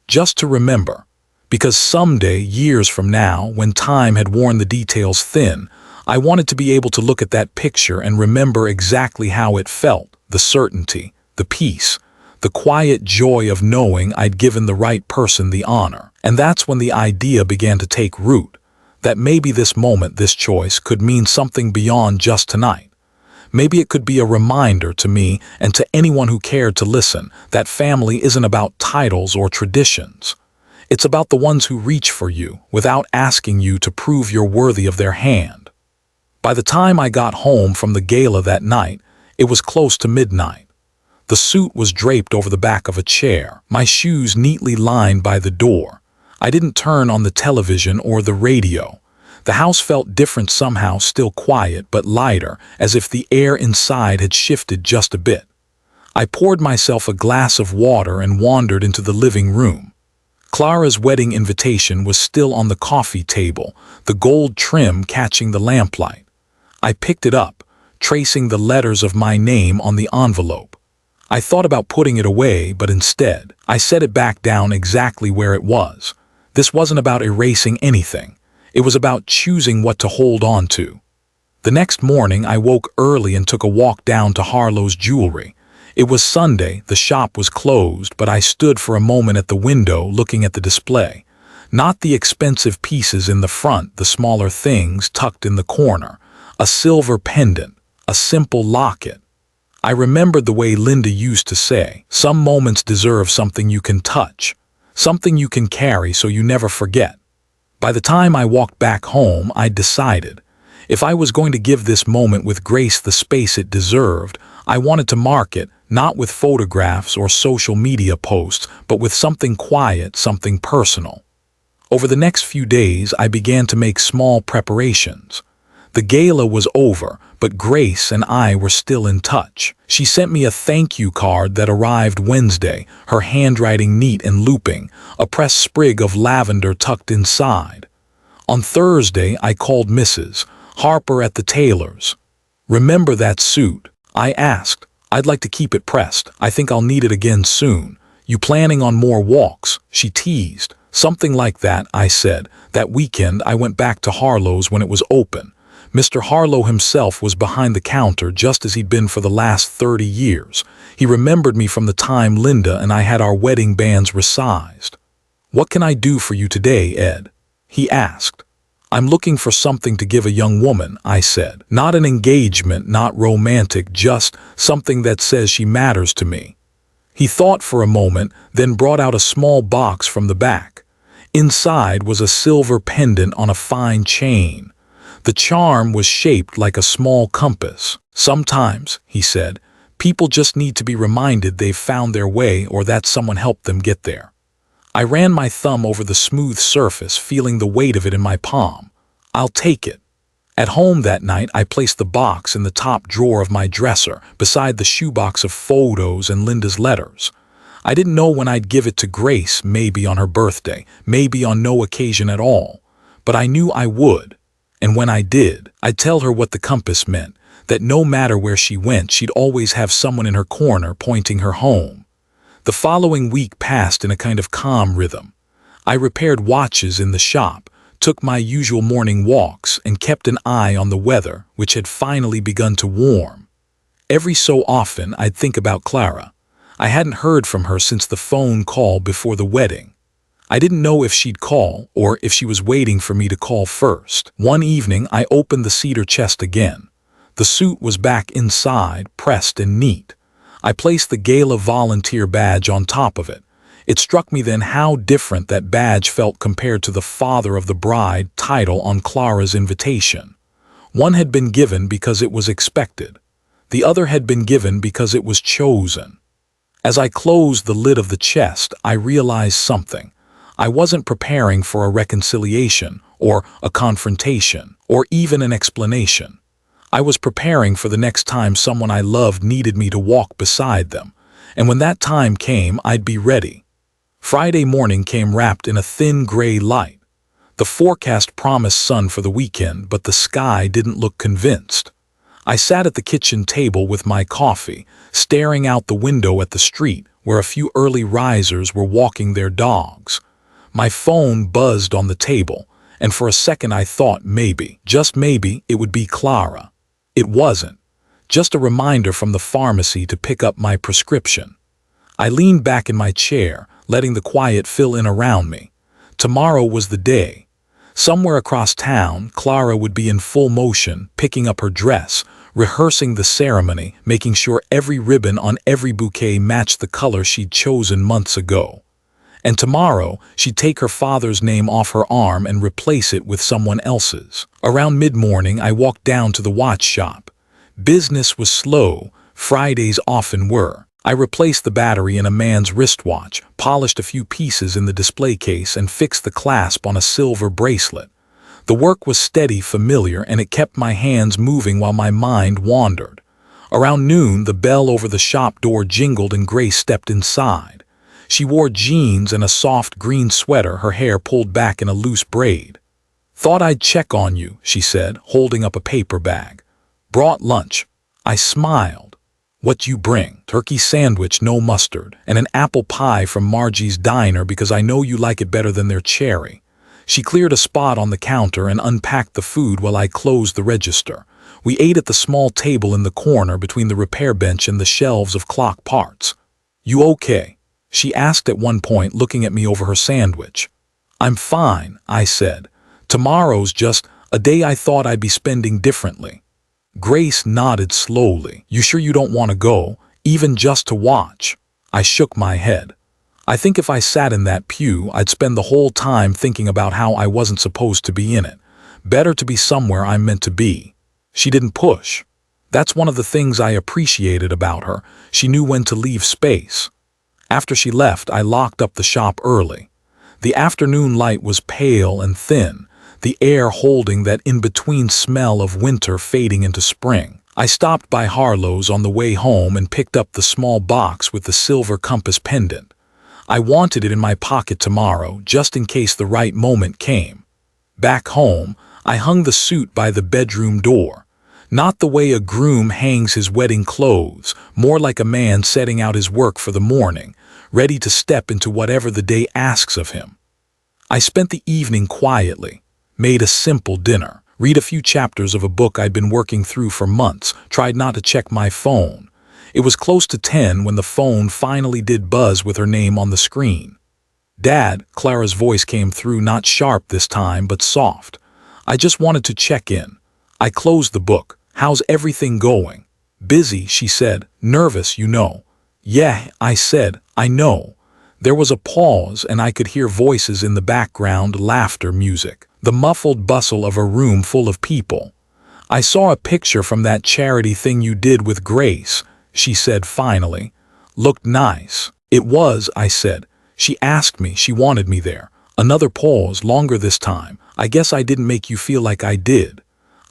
just to remember. Because someday, years from now, when time had worn the details thin, I wanted to be able to look at that picture and remember exactly how it felt, the certainty, the peace, the quiet joy of knowing I'd given the right person the honor. And that's when the idea began to take root, that maybe this moment, this choice, could mean something beyond just tonight. Maybe it could be a reminder to me and to anyone who cared to listen that family isn't about titles or traditions. It's about the ones who reach for you without asking you to prove you're worthy of their hand. By the time I got home from the gala that night, it was close to midnight. The suit was draped over the back of a chair, my shoes neatly lined by the door. I didn't turn on the television or the radio. The house felt different somehow, still quiet but lighter, as if the air inside had shifted just a bit. I poured myself a glass of water and wandered into the living room. Clara's wedding invitation was still on the coffee table, the gold trim catching the lamplight. I picked it up, tracing the letters of my name on the envelope. I thought about putting it away, but instead, I set it back down exactly where it was. This wasn't about erasing anything. It was about choosing what to hold on to. The next morning, I woke early and took a walk down to Harlow's Jewelry. It was Sunday, the shop was closed, but I stood for a moment at the window looking at the display. Not the expensive pieces in the front, the smaller things tucked in the corner. A silver pendant, a simple locket. I remembered the way Linda used to say, some moments deserve something you can touch, something you can carry so you never forget. By the time I walked back home, I'd decided. If I was going to give this moment with Grace the space it deserved, I wanted to mark it, not with photographs or social media posts, but with something quiet, something personal. Over the next few days, I began to make small preparations. The gala was over, but Grace and I were still in touch. She sent me a thank you card that arrived Wednesday, her handwriting neat and looping, a pressed sprig of lavender tucked inside. On Thursday, I called Mrs. Harper at the tailor's. "Remember that suit?" I asked. "I'd like to keep it pressed. I think I'll need it again soon. You planning on more walks?" She teased. "Something like that," I said. That weekend, I went back to Harlow's when it was open. Mr. Harlow himself was behind the counter just as he'd been for the last 30 years. He remembered me from the time Linda and I had our wedding bands resized. "What can I do for you today, Ed?" he asked. "I'm looking for something to give a young woman," I said. "Not an engagement, not romantic, just something that says she matters to me." He thought for a moment, then brought out a small box from the back. Inside was a silver pendant on a fine chain. The charm was shaped like a small compass. "Sometimes," he said, "people just need to be reminded they've found their way or that someone helped them get there." I ran my thumb over the smooth surface, feeling the weight of it in my palm. "I'll take it." At home that night, I placed the box in the top drawer of my dresser, beside the shoebox of photos and Linda's letters. I didn't know when I'd give it to Grace, maybe on her birthday, maybe on no occasion at all. But I knew I would. And when I did, I'd tell her what the compass meant, that no matter where she went, she'd always have someone in her corner pointing her home. The following week passed in a kind of calm rhythm. I repaired watches in the shop, took my usual morning walks, and kept an eye on the weather, which had finally begun to warm. Every so often, I'd think about Clara. I hadn't heard from her since the phone call before the wedding. I didn't know if she'd call or if she was waiting for me to call first. One evening, I opened the cedar chest again. The suit was back inside, pressed and neat. I placed the gala volunteer badge on top of it. It struck me then how different that badge felt compared to the father of the bride title on Clara's invitation. One had been given because it was expected. The other had been given because it was chosen. As I closed the lid of the chest, I realized something. I wasn't preparing for a reconciliation, or a confrontation, or even an explanation. I was preparing for the next time someone I loved needed me to walk beside them, and when that time came, I'd be ready. Friday morning came wrapped in a thin gray light. The forecast promised sun for the weekend, but the sky didn't look convinced. I sat at the kitchen table with my coffee, staring out the window at the street, where a few early risers were walking their dogs. My phone buzzed on the table, and for a second I thought maybe, just maybe, it would be Clara. It wasn't. Just a reminder from the pharmacy to pick up my prescription. I leaned back in my chair, letting the quiet fill in around me. Tomorrow was the day. Somewhere across town, Clara would be in full motion, picking up her dress, rehearsing the ceremony, making sure every ribbon on every bouquet matched the color she'd chosen months ago. And tomorrow, she'd take her father's name off her arm and replace it with someone else's. Around mid-morning, I walked down to the watch shop. Business was slow. Fridays often were. I replaced the battery in a man's wristwatch, polished a few pieces in the display case, and fixed the clasp on a silver bracelet. The work was steady, familiar, and it kept my hands moving while my mind wandered. Around noon, the bell over the shop door jingled and Grace stepped inside. She wore jeans and a soft green sweater, her hair pulled back in a loose braid. "Thought I'd check on you," she said, holding up a paper bag. "Brought lunch." I smiled. "What you bring?" "Turkey sandwich, no mustard, and an apple pie from Margie's Diner because I know you like it better than their cherry." She cleared a spot on the counter and unpacked the food while I closed the register. We ate at the small table in the corner between the repair bench and the shelves of clock parts. "You okay?" she asked at one point, looking at me over her sandwich. "I'm fine," I said. "Tomorrow's just a day I thought I'd be spending differently." Grace nodded slowly. "You sure you don't want to go, even just to watch?" I shook my head. "I think if I sat in that pew, I'd spend the whole time thinking about how I wasn't supposed to be in it. Better to be somewhere I'm meant to be. She didn't push. That's one of the things I appreciated about her. She knew when to leave space. After she left, I locked up the shop early. The afternoon light was pale and thin, the air holding that in-between smell of winter fading into spring. I stopped by Harlow's on the way home and picked up the small box with the silver compass pendant. I wanted it in my pocket tomorrow, just in case the right moment came. Back home, I hung the suit by the bedroom door. Not the way a groom hangs his wedding clothes, more like a man setting out his work for the morning, ready to step into whatever the day asks of him. I spent the evening quietly, made a simple dinner, read a few chapters of a book I'd been working through for months, tried not to check my phone. It was close to 10 when the phone finally did buzz with her name on the screen. "Dad," Clara's voice came through, not sharp this time, but soft. "I just wanted to check in." I closed the book. "How's everything going?" "Busy," she said. "Nervous, you know." "Yeah," I said. "I know." There was a pause, and I could hear voices in the background, laughter, music, the muffled bustle of a room full of people. "I saw a picture from that charity thing you did with Grace," she said finally. "Looked nice." "It was," I said. "She asked me, she wanted me there." Another pause, longer this time. "I guess I didn't make you feel like I did."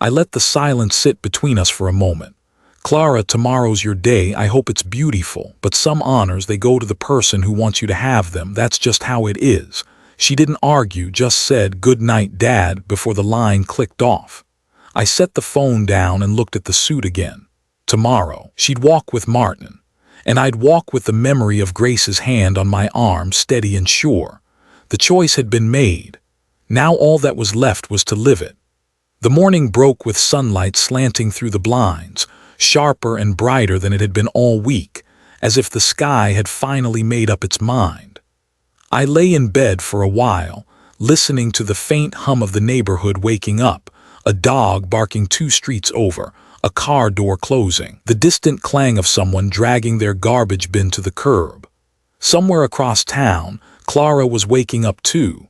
I let the silence sit between us for a moment. "Clara, tomorrow's your day. I hope it's beautiful, but some honors, they go to the person who wants you to have them. That's just how it is." She didn't argue, just said, "Good night, Dad," before the line clicked off. I set the phone down and looked at the suit again. Tomorrow, she'd walk with Martin, and I'd walk with the memory of Grace's hand on my arm, steady and sure. The choice had been made. Now all that was left was to live it. The morning broke with sunlight slanting through the blinds, sharper and brighter than it had been all week, as if the sky had finally made up its mind. I lay in bed for a while, listening to the faint hum of the neighborhood waking up, a dog barking 2 streets over, a car door closing, the distant clang of someone dragging their garbage bin to the curb. Somewhere across town, Clara was waking up too.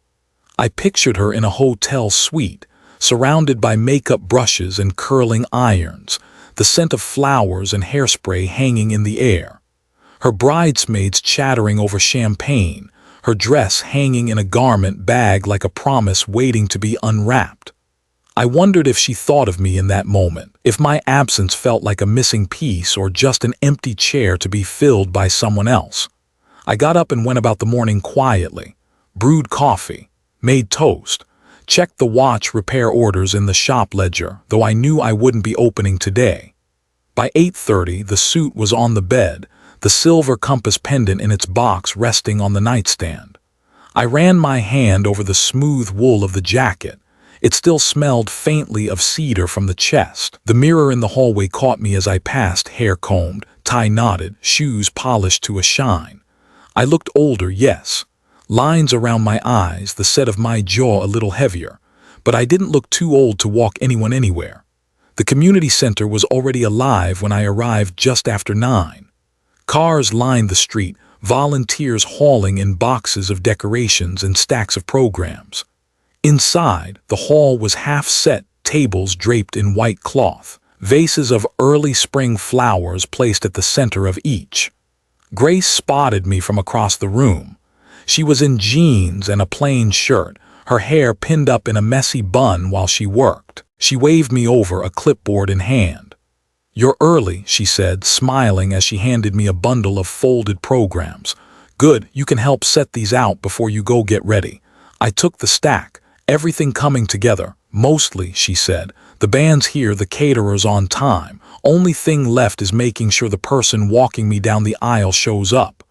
I pictured her in a hotel suite, surrounded by makeup brushes and curling irons, the scent of flowers and hairspray hanging in the air. Her bridesmaids chattering over champagne, her dress hanging in a garment bag like a promise waiting to be unwrapped. I wondered if she thought of me in that moment, if my absence felt like a missing piece or just an empty chair to be filled by someone else. I got up and went about the morning quietly, brewed coffee, made toast, checked the watch repair orders in the shop ledger, though I knew I wouldn't be opening today. By 8:30, the suit was on the bed, the silver compass pendant in its box resting on the nightstand. I ran my hand over the smooth wool of the jacket. It still smelled faintly of cedar from the chest. The mirror in the hallway caught me as I passed, hair combed, tie knotted, shoes polished to a shine. I looked older, yes. Lines around my eyes, the set of my jaw a little heavier, but I didn't look too old to walk anyone anywhere. The community center was already alive when I arrived just after 9. Cars lined the street, volunteers hauling in boxes of decorations and stacks of programs. Inside, the hall was half set, tables draped in white cloth, vases of early spring flowers placed at the center of each. Grace spotted me from across the room. She was in jeans and a plain shirt, her hair pinned up in a messy bun while she worked. She waved me over, a clipboard in hand. "You're early," she said, smiling as she handed me a bundle of folded programs. "Good, you can help set these out before you go get ready." I took the stack, everything coming together. "Mostly," she said. "The band's here, the caterer's on time. Only thing left is making sure the person walking me down the aisle shows up."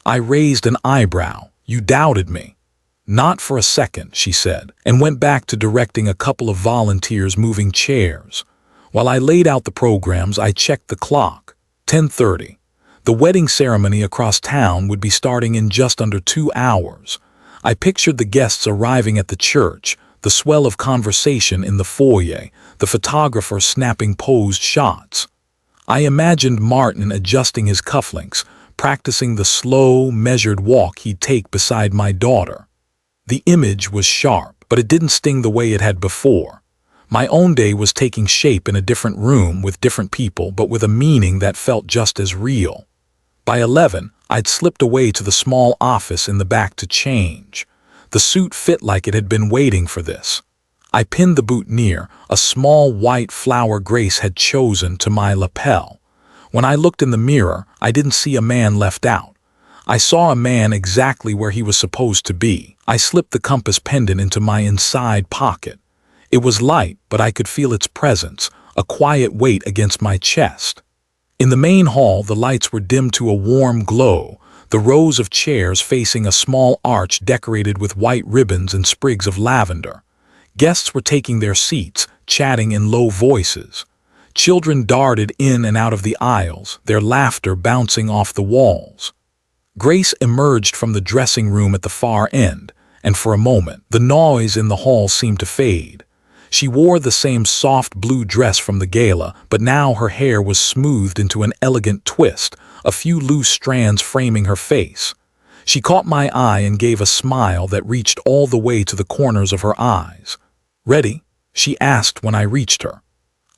I raised an eyebrow. "You doubted me." "Not for a second," she said, and went back to directing a couple of volunteers moving chairs. While I laid out the programs, I checked the clock. 10:30. The wedding ceremony across town would be starting in just under 2 hours. I pictured the guests arriving at the church, the swell of conversation in the foyer, the photographer snapping posed shots. I imagined Martin adjusting his cufflinks, practicing the slow, measured walk he'd take beside my daughter. The image was sharp, but it didn't sting the way it had before. My own day was taking shape in a different room with different people, but with a meaning that felt just as real. By 11, I'd slipped away to the small office in the back to change. The suit fit like it had been waiting for this. I pinned the boutonniere, a small white flower Grace had chosen, to my lapel. When I looked in the mirror, I didn't see a man left out. I saw a man exactly where he was supposed to be. I slipped the compass pendant into my inside pocket. It was light, but I could feel its presence, a quiet weight against my chest. In the main hall, the lights were dimmed to a warm glow, the rows of chairs facing a small arch decorated with white ribbons and sprigs of lavender. Guests were taking their seats, chatting in low voices. Children darted in and out of the aisles, their laughter bouncing off the walls. Grace emerged from the dressing room at the far end, and for a moment, the noise in the hall seemed to fade. She wore the same soft blue dress from the gala, but now her hair was smoothed into an elegant twist, a few loose strands framing her face. She caught my eye and gave a smile that reached all the way to the corners of her eyes. "Ready?" she asked when I reached her.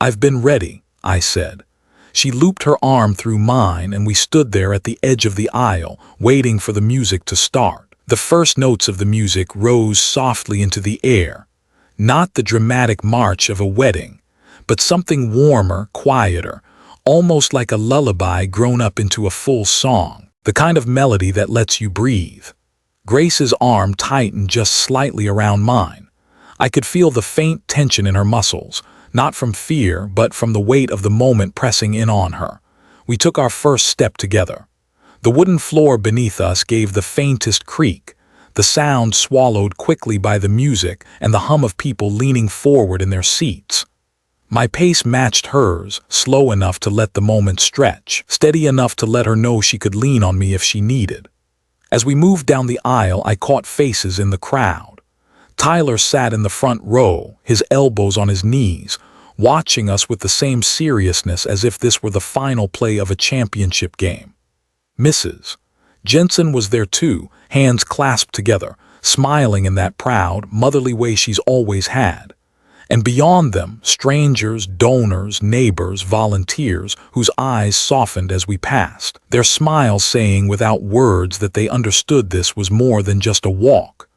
"I've been ready," I said. She looped her arm through mine, and we stood there at the edge of the aisle, waiting for the music to start. The first notes of the music rose softly into the air. Not the dramatic march of a wedding, but something warmer, quieter, almost like a lullaby grown up into a full song, the kind of melody that lets you breathe. Grace's arm tightened just slightly around mine. I could feel the faint tension in her muscles, not from fear, but from the weight of the moment pressing in on her. We took our first step together. The wooden floor beneath us gave the faintest creak, the sound swallowed quickly by the music and the hum of people leaning forward in their seats. My pace matched hers, slow enough to let the moment stretch, steady enough to let her know she could lean on me if she needed. As we moved down the aisle, I caught faces in the crowd. Tyler sat in the front row, his elbows on his knees, watching us with the same seriousness as if this were the final play of a championship game. Mrs. Jensen was there too, hands clasped together, smiling in that proud, motherly way she's always had. And beyond them, strangers, donors, neighbors, volunteers, whose eyes softened as we passed, their smiles saying without words that they understood this was more than just a walk.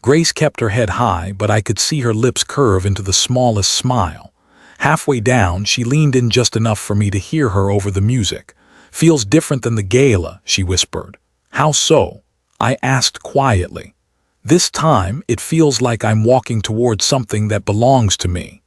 Grace kept her head high, but I could see her lips curve into the smallest smile. Halfway down, she leaned in just enough for me to hear her over the music. "Feels different than the gala," she whispered. "How so?" I asked quietly. "This time, it feels like I'm walking towards something that belongs to me."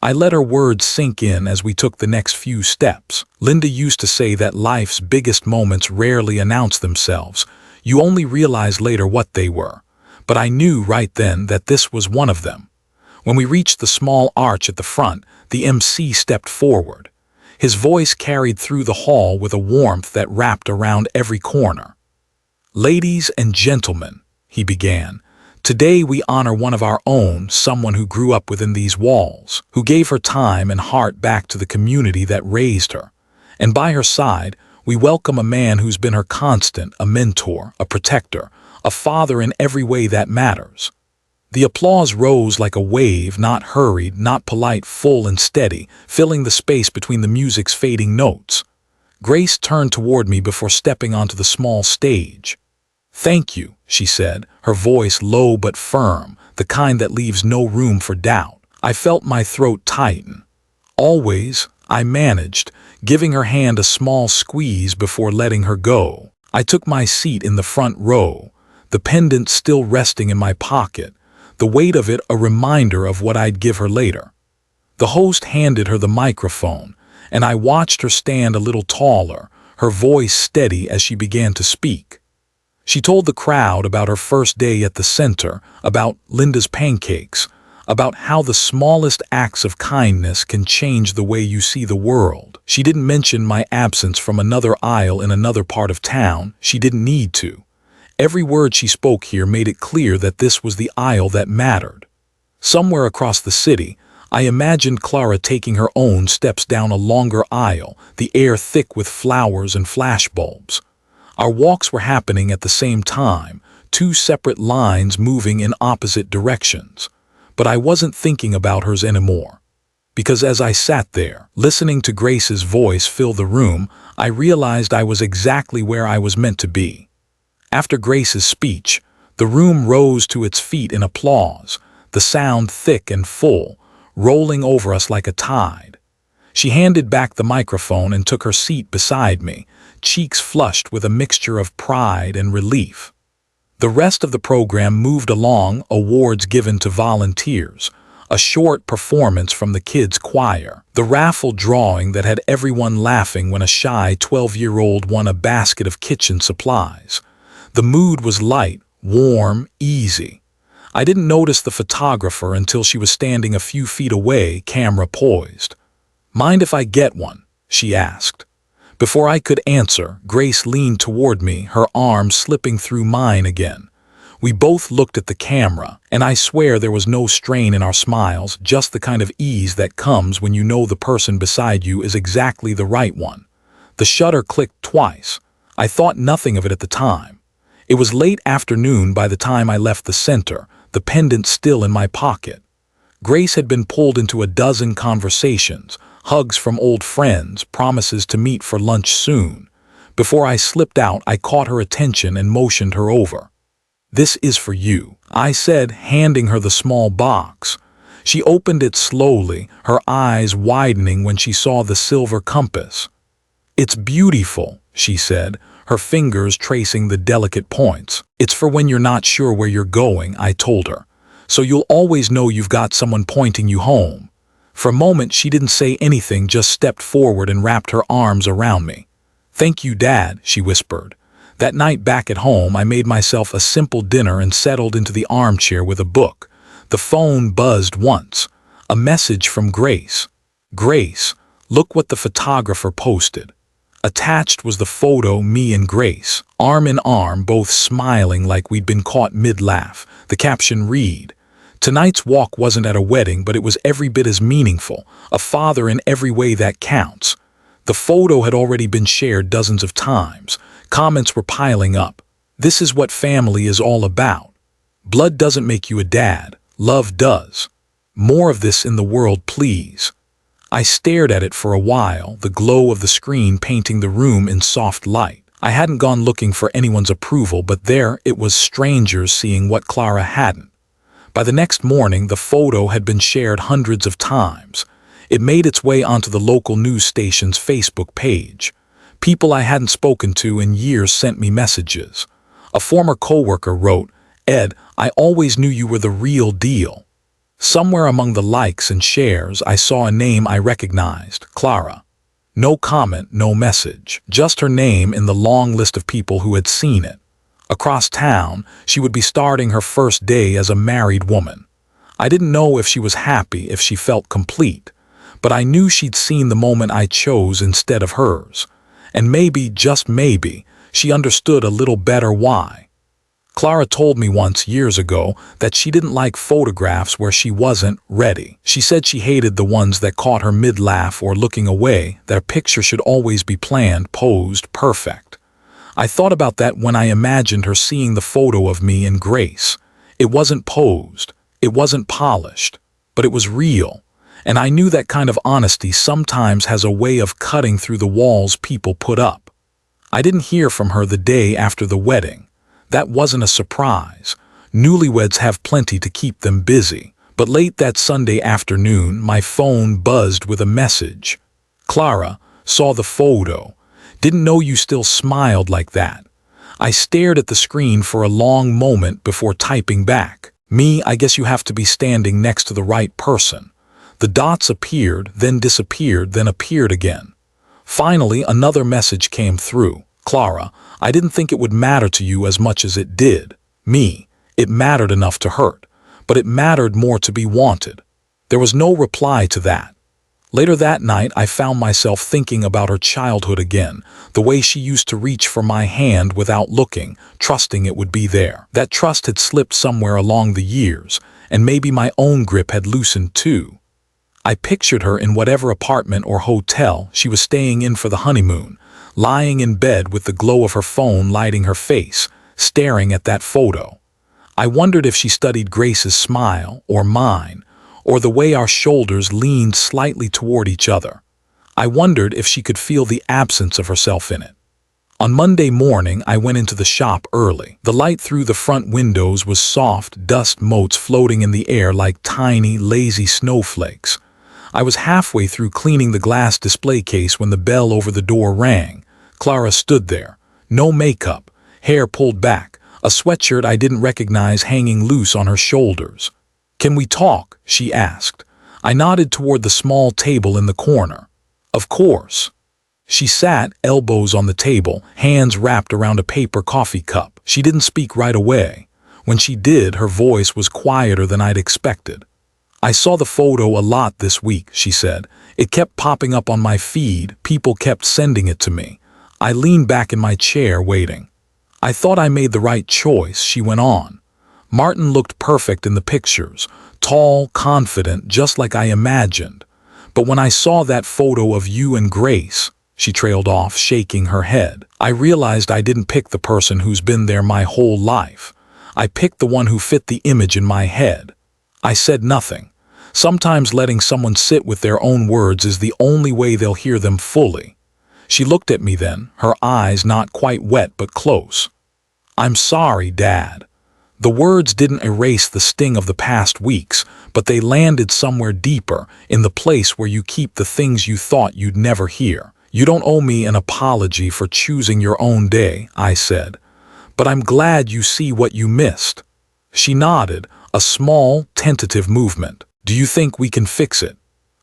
I let her words sink in as we took the next few steps. Linda used to say that life's biggest moments rarely announce themselves. You only realize later what they were. But I knew right then that this was one of them. When we reached the small arch at the front, the MC stepped forward. His voice carried through the hall with a warmth that wrapped around every corner. "Ladies and gentlemen," he began, "today we honor one of our own, someone who grew up within these walls, who gave her time and heart back to the community that raised her. And by her side, we welcome a man who's been her constant, a mentor, a protector, a father in every way that matters." The applause rose like a wave, not hurried, not polite, full and steady, filling the space between the music's fading notes. Grace turned toward me before stepping onto the small stage. "Thank you," she said, her voice low but firm, the kind that leaves no room for doubt. I felt my throat tighten. "Always," I managed, giving her hand a small squeeze before letting her go. I took my seat in the front row, the pendant still resting in my pocket, the weight of it a reminder of what I'd give her later. The host handed her the microphone, and I watched her stand a little taller, her voice steady as she began to speak. She told the crowd about her first day at the center, about Linda's pancakes, about how the smallest acts of kindness can change the way you see the world. She didn't mention my absence from another aisle in another part of town. She didn't need to. Every word she spoke here made it clear that this was the aisle that mattered. Somewhere across the city, I imagined Clara taking her own steps down a longer aisle, the air thick with flowers and flashbulbs. Our walks were happening at the same time, two separate lines moving in opposite directions. but I wasn't thinking about hers anymore. Because as I sat there, listening to Grace's voice fill the room, I realized I was exactly where I was meant to be. After Grace's speech, the room rose to its feet in applause, the sound thick and full, rolling over us like a tide. She handed back the microphone and took her seat beside me, cheeks flushed with a mixture of pride and relief. The rest of the program moved along, awards given to volunteers, a short performance from the kids' choir, the raffle drawing that had everyone laughing when a shy 12-year-old won a basket of kitchen supplies. The mood was light, warm, easy. I didn't notice the photographer until she was standing a few feet away, camera poised. "Mind if I get one?" she asked. Before I could answer, Grace leaned toward me, her arm slipping through mine again. We both looked at the camera, and I swear there was no strain in our smiles, just the kind of ease that comes when you know the person beside you is exactly the right one. The shutter clicked twice. I thought nothing of it at the time. It was late afternoon by the time I left the center, the pendant still in my pocket. Grace had been pulled into a dozen conversations, hugs from old friends, promises to meet for lunch soon. Before I slipped out, I caught her attention and motioned her over. "This is for you," I said, handing her the small box. She opened it slowly, her eyes widening when she saw the silver compass. "It's beautiful," she said, her fingers tracing the delicate points. "It's for when you're not sure where you're going," I told her. "So you'll always know you've got someone pointing you home." For a moment she didn't say anything, just stepped forward and wrapped her arms around me. "Thank you, Dad," she whispered. That night back at home, I made myself a simple dinner and settled into the armchair with a book. The phone buzzed once. A message from Grace. "Grace, look what the photographer posted." Attached was the photo, me and Grace, arm in arm, both smiling like we'd been caught mid-laugh. The caption read, "Tonight's walk wasn't at a wedding, but it was every bit as meaningful. A father in every way that counts." The photo had already been shared dozens of times. Comments were piling up. "This is what family is all about. Blood doesn't make you a dad. Love does. More of this in the world, please." I stared at it for a while, the glow of the screen painting the room in soft light. I hadn't gone looking for anyone's approval, but there it was, strangers seeing what Clara hadn't. By the next morning, the photo had been shared hundreds of times. It made its way onto the local news station's Facebook page. People I hadn't spoken to in years sent me messages. A former coworker wrote, "Ed, I always knew you were the real deal." Somewhere among the likes and shares, I saw a name I recognized, Clara. No comment, no message, just her name in the long list of people who had seen it. Across town, she would be starting her first day as a married woman. I didn't know if she was happy, if she felt complete, but I knew she'd seen the moment I chose instead of hers. And maybe, just maybe, she understood a little better why. Clara told me once, years ago, that she didn't like photographs where she wasn't ready. She said she hated the ones that caught her mid-laugh or looking away. Their picture should always be planned, posed, perfect. I thought about that when I imagined her seeing the photo of me and Grace. It wasn't posed, it wasn't polished, but it was real. And I knew that kind of honesty sometimes has a way of cutting through the walls people put up. I didn't hear from her the day after the wedding. That wasn't a surprise. Newlyweds have plenty to keep them busy. But late that Sunday afternoon, my phone buzzed with a message. "Clara, saw the photo. Didn't know you still smiled like that." I stared at the screen for a long moment before typing back. "Me, I guess you have to be standing next to the right person." The dots appeared, then disappeared, then appeared again. Finally, another message came through. "Clara, I didn't think it would matter to you as much as it did. Me, it mattered enough to hurt, but it mattered more to be wanted." There was no reply to that. Later that night, I found myself thinking about her childhood again, the way she used to reach for my hand without looking, trusting it would be there. That trust had slipped somewhere along the years, and maybe my own grip had loosened too. I pictured her in whatever apartment or hotel she was staying in for the honeymoon, lying in bed with the glow of her phone lighting her face, staring at that photo. I wondered if she studied Grace's smile, or mine, or the way our shoulders leaned slightly toward each other. I wondered if she could feel the absence of herself in it. On Monday morning, I went into the shop early. The light through the front windows was soft, dust motes floating in the air like tiny, lazy snowflakes. I was halfway through cleaning the glass display case when the bell over the door rang. Clara stood there. No makeup, hair pulled back, a sweatshirt I didn't recognize hanging loose on her shoulders. "Can we talk?" she asked. I nodded toward the small table in the corner. "Of course." She sat, elbows on the table, hands wrapped around a paper coffee cup. She didn't speak right away. When she did, her voice was quieter than I'd expected. "I saw the photo a lot this week," she said. "It kept popping up on my feed, people kept sending it to me." I leaned back in my chair, waiting. "I thought I made the right choice," she went on. "Martin looked perfect in the pictures, tall, confident, just like I imagined. But when I saw that photo of you and Grace," she trailed off, shaking her head, "I realized I didn't pick the person who's been there my whole life. I picked the one who fit the image in my head." I said nothing. Sometimes letting someone sit with their own words is the only way they'll hear them fully. She looked at me then, her eyes not quite wet but close. "I'm sorry, Dad." The words didn't erase the sting of the past weeks, but they landed somewhere deeper, in the place where you keep the things you thought you'd never hear. "You don't owe me an apology for choosing your own day," I said. "But I'm glad you see what you missed." She nodded, a small, tentative movement. "Do you think we can fix it?"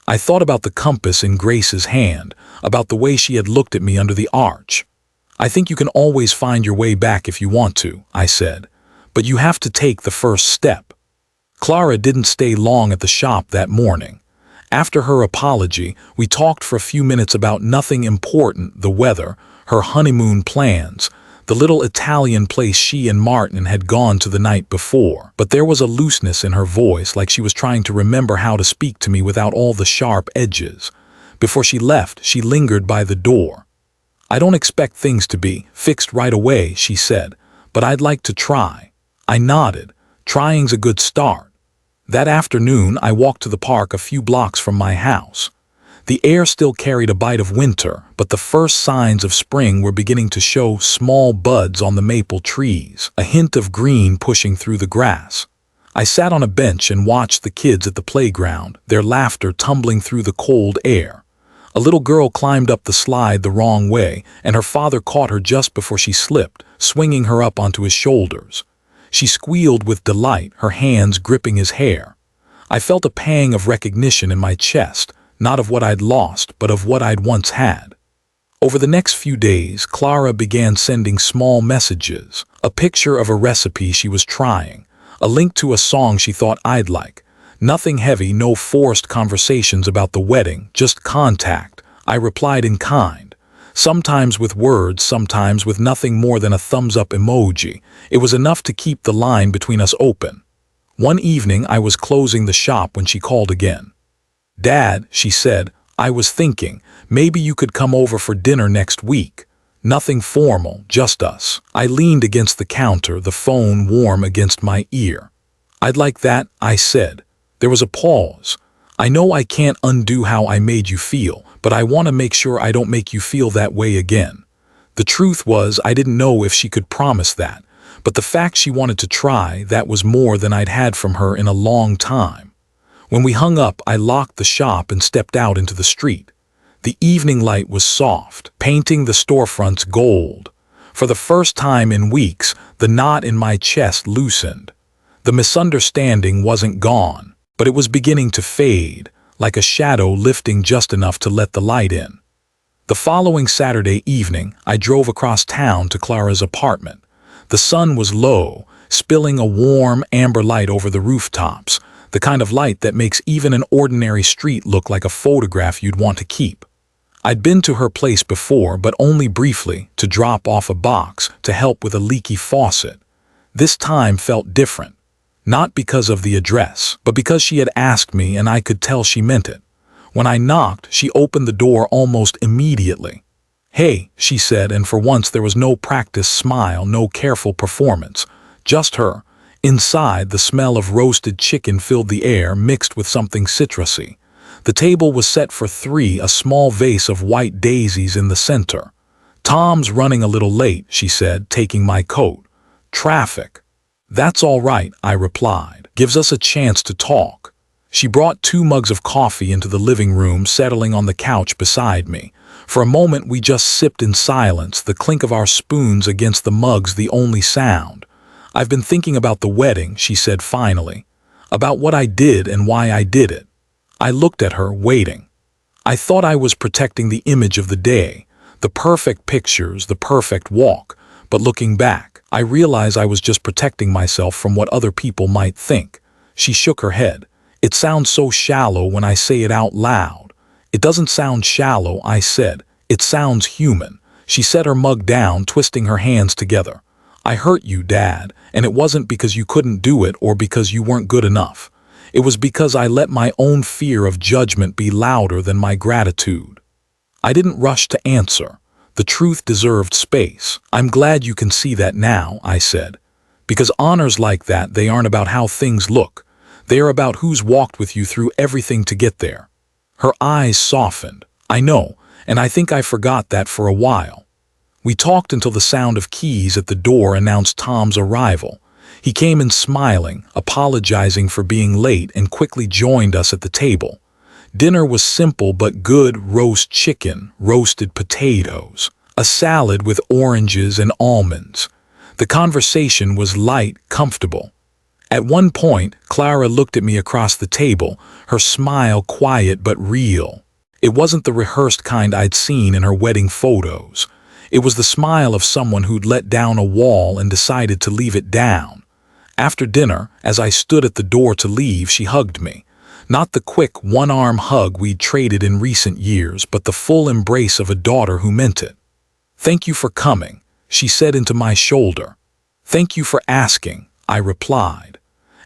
I thought about the compass in Grace's hand, about the way she had looked at me under the arch. "I think you can always find your way back if you want to," I said. "But you have to take the first step." Clara didn't stay long at the shop that morning. After her apology, we talked for a few minutes about nothing important: the weather, her honeymoon plans, the little Italian place she and Martin had gone to the night before. But there was a looseness in her voice, like she was trying to remember how to speak to me without all the sharp edges. Before she left, she lingered by the door. "I don't expect things to be fixed right away," she said, "but I'd like to try." I nodded. Trying's a good start. That afternoon, I walked to the park a few blocks from my house. The air still carried a bite of winter, but the first signs of spring were beginning to show: small buds on the maple trees, a hint of green pushing through the grass. I sat on a bench and watched the kids at the playground, their laughter tumbling through the cold air. A little girl climbed up the slide the wrong way, and her father caught her just before she slipped, swinging her up onto his shoulders. She squealed with delight, her hands gripping his hair. I felt a pang of recognition in my chest, not of what I'd lost, but of what I'd once had. Over the next few days, Clara began sending small messages: a picture of a recipe she was trying, a link to a song she thought I'd like. Nothing heavy, no forced conversations about the wedding, just contact. I replied in kind. Sometimes with words, sometimes with nothing more than a thumbs-up emoji. It was enough to keep the line between us open. One evening, I was closing the shop when she called again. "Dad," she said, "I was thinking, maybe you could come over for dinner next week. Nothing formal, just us." I leaned against the counter, the phone warm against my ear. "I'd like that," I said. There was a pause. "I know I can't undo how I made you feel, but I want to make sure I don't make you feel that way again." The truth was, I didn't know if she could promise that, but the fact she wanted to try, that was more than I'd had from her in a long time. When we hung up, I locked the shop and stepped out into the street. The evening light was soft, painting the storefronts gold. For the first time in weeks, the knot in my chest loosened. The misunderstanding wasn't gone, but it was beginning to fade, like a shadow lifting just enough to let the light in. The following Saturday evening, I drove across town to Clara's apartment. The sun was low, spilling a warm, amber light over the rooftops, the kind of light that makes even an ordinary street look like a photograph you'd want to keep. I'd been to her place before, but only briefly, to drop off a box, to help with a leaky faucet. This time felt different. Not because of the address, but because she had asked me and I could tell she meant it. When I knocked, she opened the door almost immediately. "Hey," she said, and for once there was no practiced smile, no careful performance. Just her, Inside, the smell of roasted chicken filled the air, mixed with something citrusy. The table was set for three, a small vase of white daisies in the center. "Tom's running a little late," she said, taking my coat. "Traffic." "That's all right," I replied. "Gives us a chance to talk." She brought 2 mugs of coffee into the living room, settling on the couch beside me. For a moment we just sipped in silence, the clink of our spoons against the mugs the only sound. "I've been thinking about the wedding," she said finally. "About what I did and why I did it." I looked at her, waiting. I thought I was protecting the image of the day, the perfect pictures, the perfect walk. But looking back, I realized I was just protecting myself from what other people might think. She shook her head. "It sounds so shallow when I say it out loud." "It doesn't sound shallow," I said. "It sounds human." She set her mug down, twisting her hands together. "I hurt you, Dad, and it wasn't because you couldn't do it or because you weren't good enough. It was because I let my own fear of judgment be louder than my gratitude." I didn't rush to answer. The truth deserved space. "I'm glad you can see that now," I said. "Because honors like that, they aren't about how things look. They are about who's walked with you through everything to get there." Her eyes softened. "I know, and I think I forgot that for a while." We talked until the sound of keys at the door announced Tom's arrival. He came in smiling, apologizing for being late, and quickly joined us at the table. Dinner was simple but good: roast chicken, roasted potatoes, a salad with oranges and almonds. The conversation was light, comfortable. At one point, Clara looked at me across the table, her smile quiet but real. It wasn't the rehearsed kind I'd seen in her wedding photos. It was the smile of someone who'd let down a wall and decided to leave it down. After dinner, as I stood at the door to leave, she hugged me. Not the quick one-arm hug we'd traded in recent years, but the full embrace of a daughter who meant it. "Thank you for coming," she said into my shoulder. "Thank you for asking," I replied.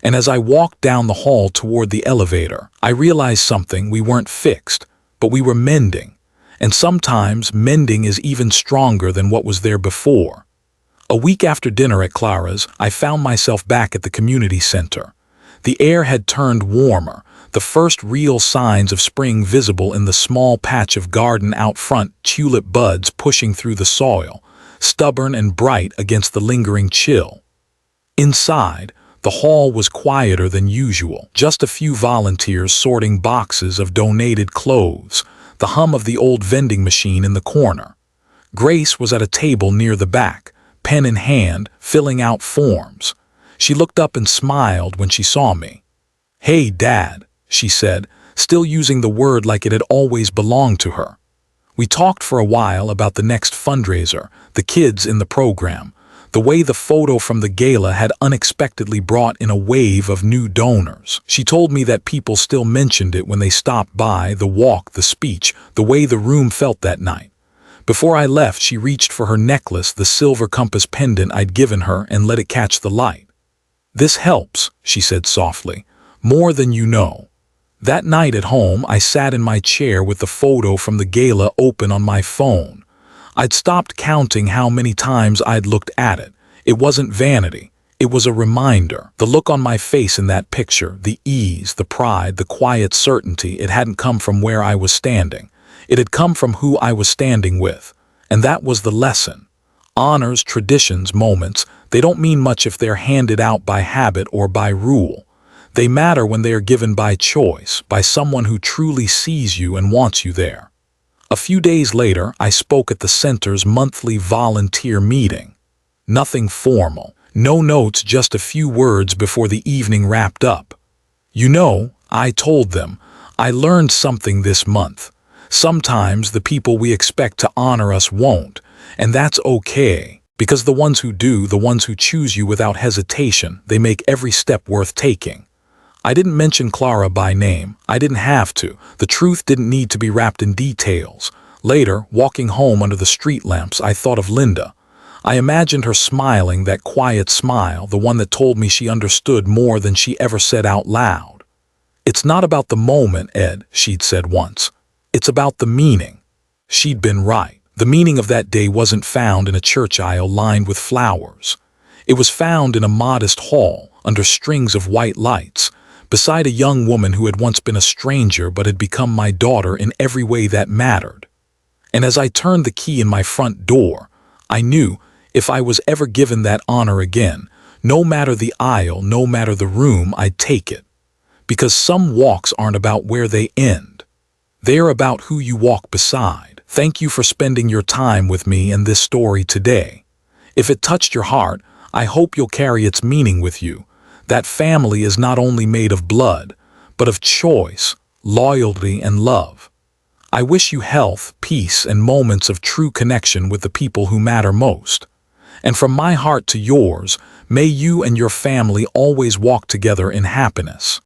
And as I walked down the hall toward the elevator, I realized something: we weren't fixed, but we were mending. And sometimes mending is even stronger than what was there before. A week after dinner at Clara's, I found myself back at the community center. The air had turned warmer, the first real signs of spring visible in the small patch of garden out front, tulip buds pushing through the soil, stubborn and bright against the lingering chill. Inside, the hall was quieter than usual, just a few volunteers sorting boxes of donated clothes, the hum of the old vending machine in the corner. Grace was at a table near the back, pen in hand, filling out forms. She looked up and smiled when she saw me. "Hey, Dad," she said, still using the word like it had always belonged to her. We talked for a while about the next fundraiser, the kids in the program, the way the photo from the gala had unexpectedly brought in a wave of new donors. She told me that people still mentioned it when they stopped by, the walk, the speech, the way the room felt that night. Before I left, she reached for her necklace, the silver compass pendant I'd given her, and let it catch the light. "This helps," she said softly, "more than you know." That night at home, I sat in my chair with the photo from the gala open on my phone. I'd stopped counting how many times I'd looked at it. It wasn't vanity. It was a reminder. The look on my face in that picture, the ease, the pride, the quiet certainty, it hadn't come from where I was standing. It had come from who I was standing with. And that was the lesson. Honors, traditions, moments, they don't mean much if they're handed out by habit or by rule. They matter when they are given by choice, by someone who truly sees you and wants you there. A few days later, I spoke at the center's monthly volunteer meeting. Nothing formal, no notes, just a few words before the evening wrapped up. "You know," I told them, "I learned something this month. Sometimes the people we expect to honor us won't, and that's okay, because the ones who do, the ones who choose you without hesitation, they make every step worth taking." I didn't mention Clara by name. I didn't have to. The truth didn't need to be wrapped in details. Later, walking home under the street lamps, I thought of Linda. I imagined her smiling, that quiet smile, the one that told me she understood more than she ever said out loud. "It's not about the moment, Ed," she'd said once. "It's about the meaning." She'd been right. The meaning of that day wasn't found in a church aisle lined with flowers. It was found in a modest hall under strings of white lights, beside a young woman who had once been a stranger but had become my daughter in every way that mattered. And as I turned the key in my front door, I knew if I was ever given that honor again, no matter the aisle, no matter the room, I'd take it. Because some walks aren't about where they end. They're about who you walk beside. Thank you for spending your time with me and this story today. If it touched your heart, I hope you'll carry its meaning with you. That family is not only made of blood, but of choice, loyalty, and love. I wish you health, peace, and moments of true connection with the people who matter most. And from my heart to yours, may you and your family always walk together in happiness.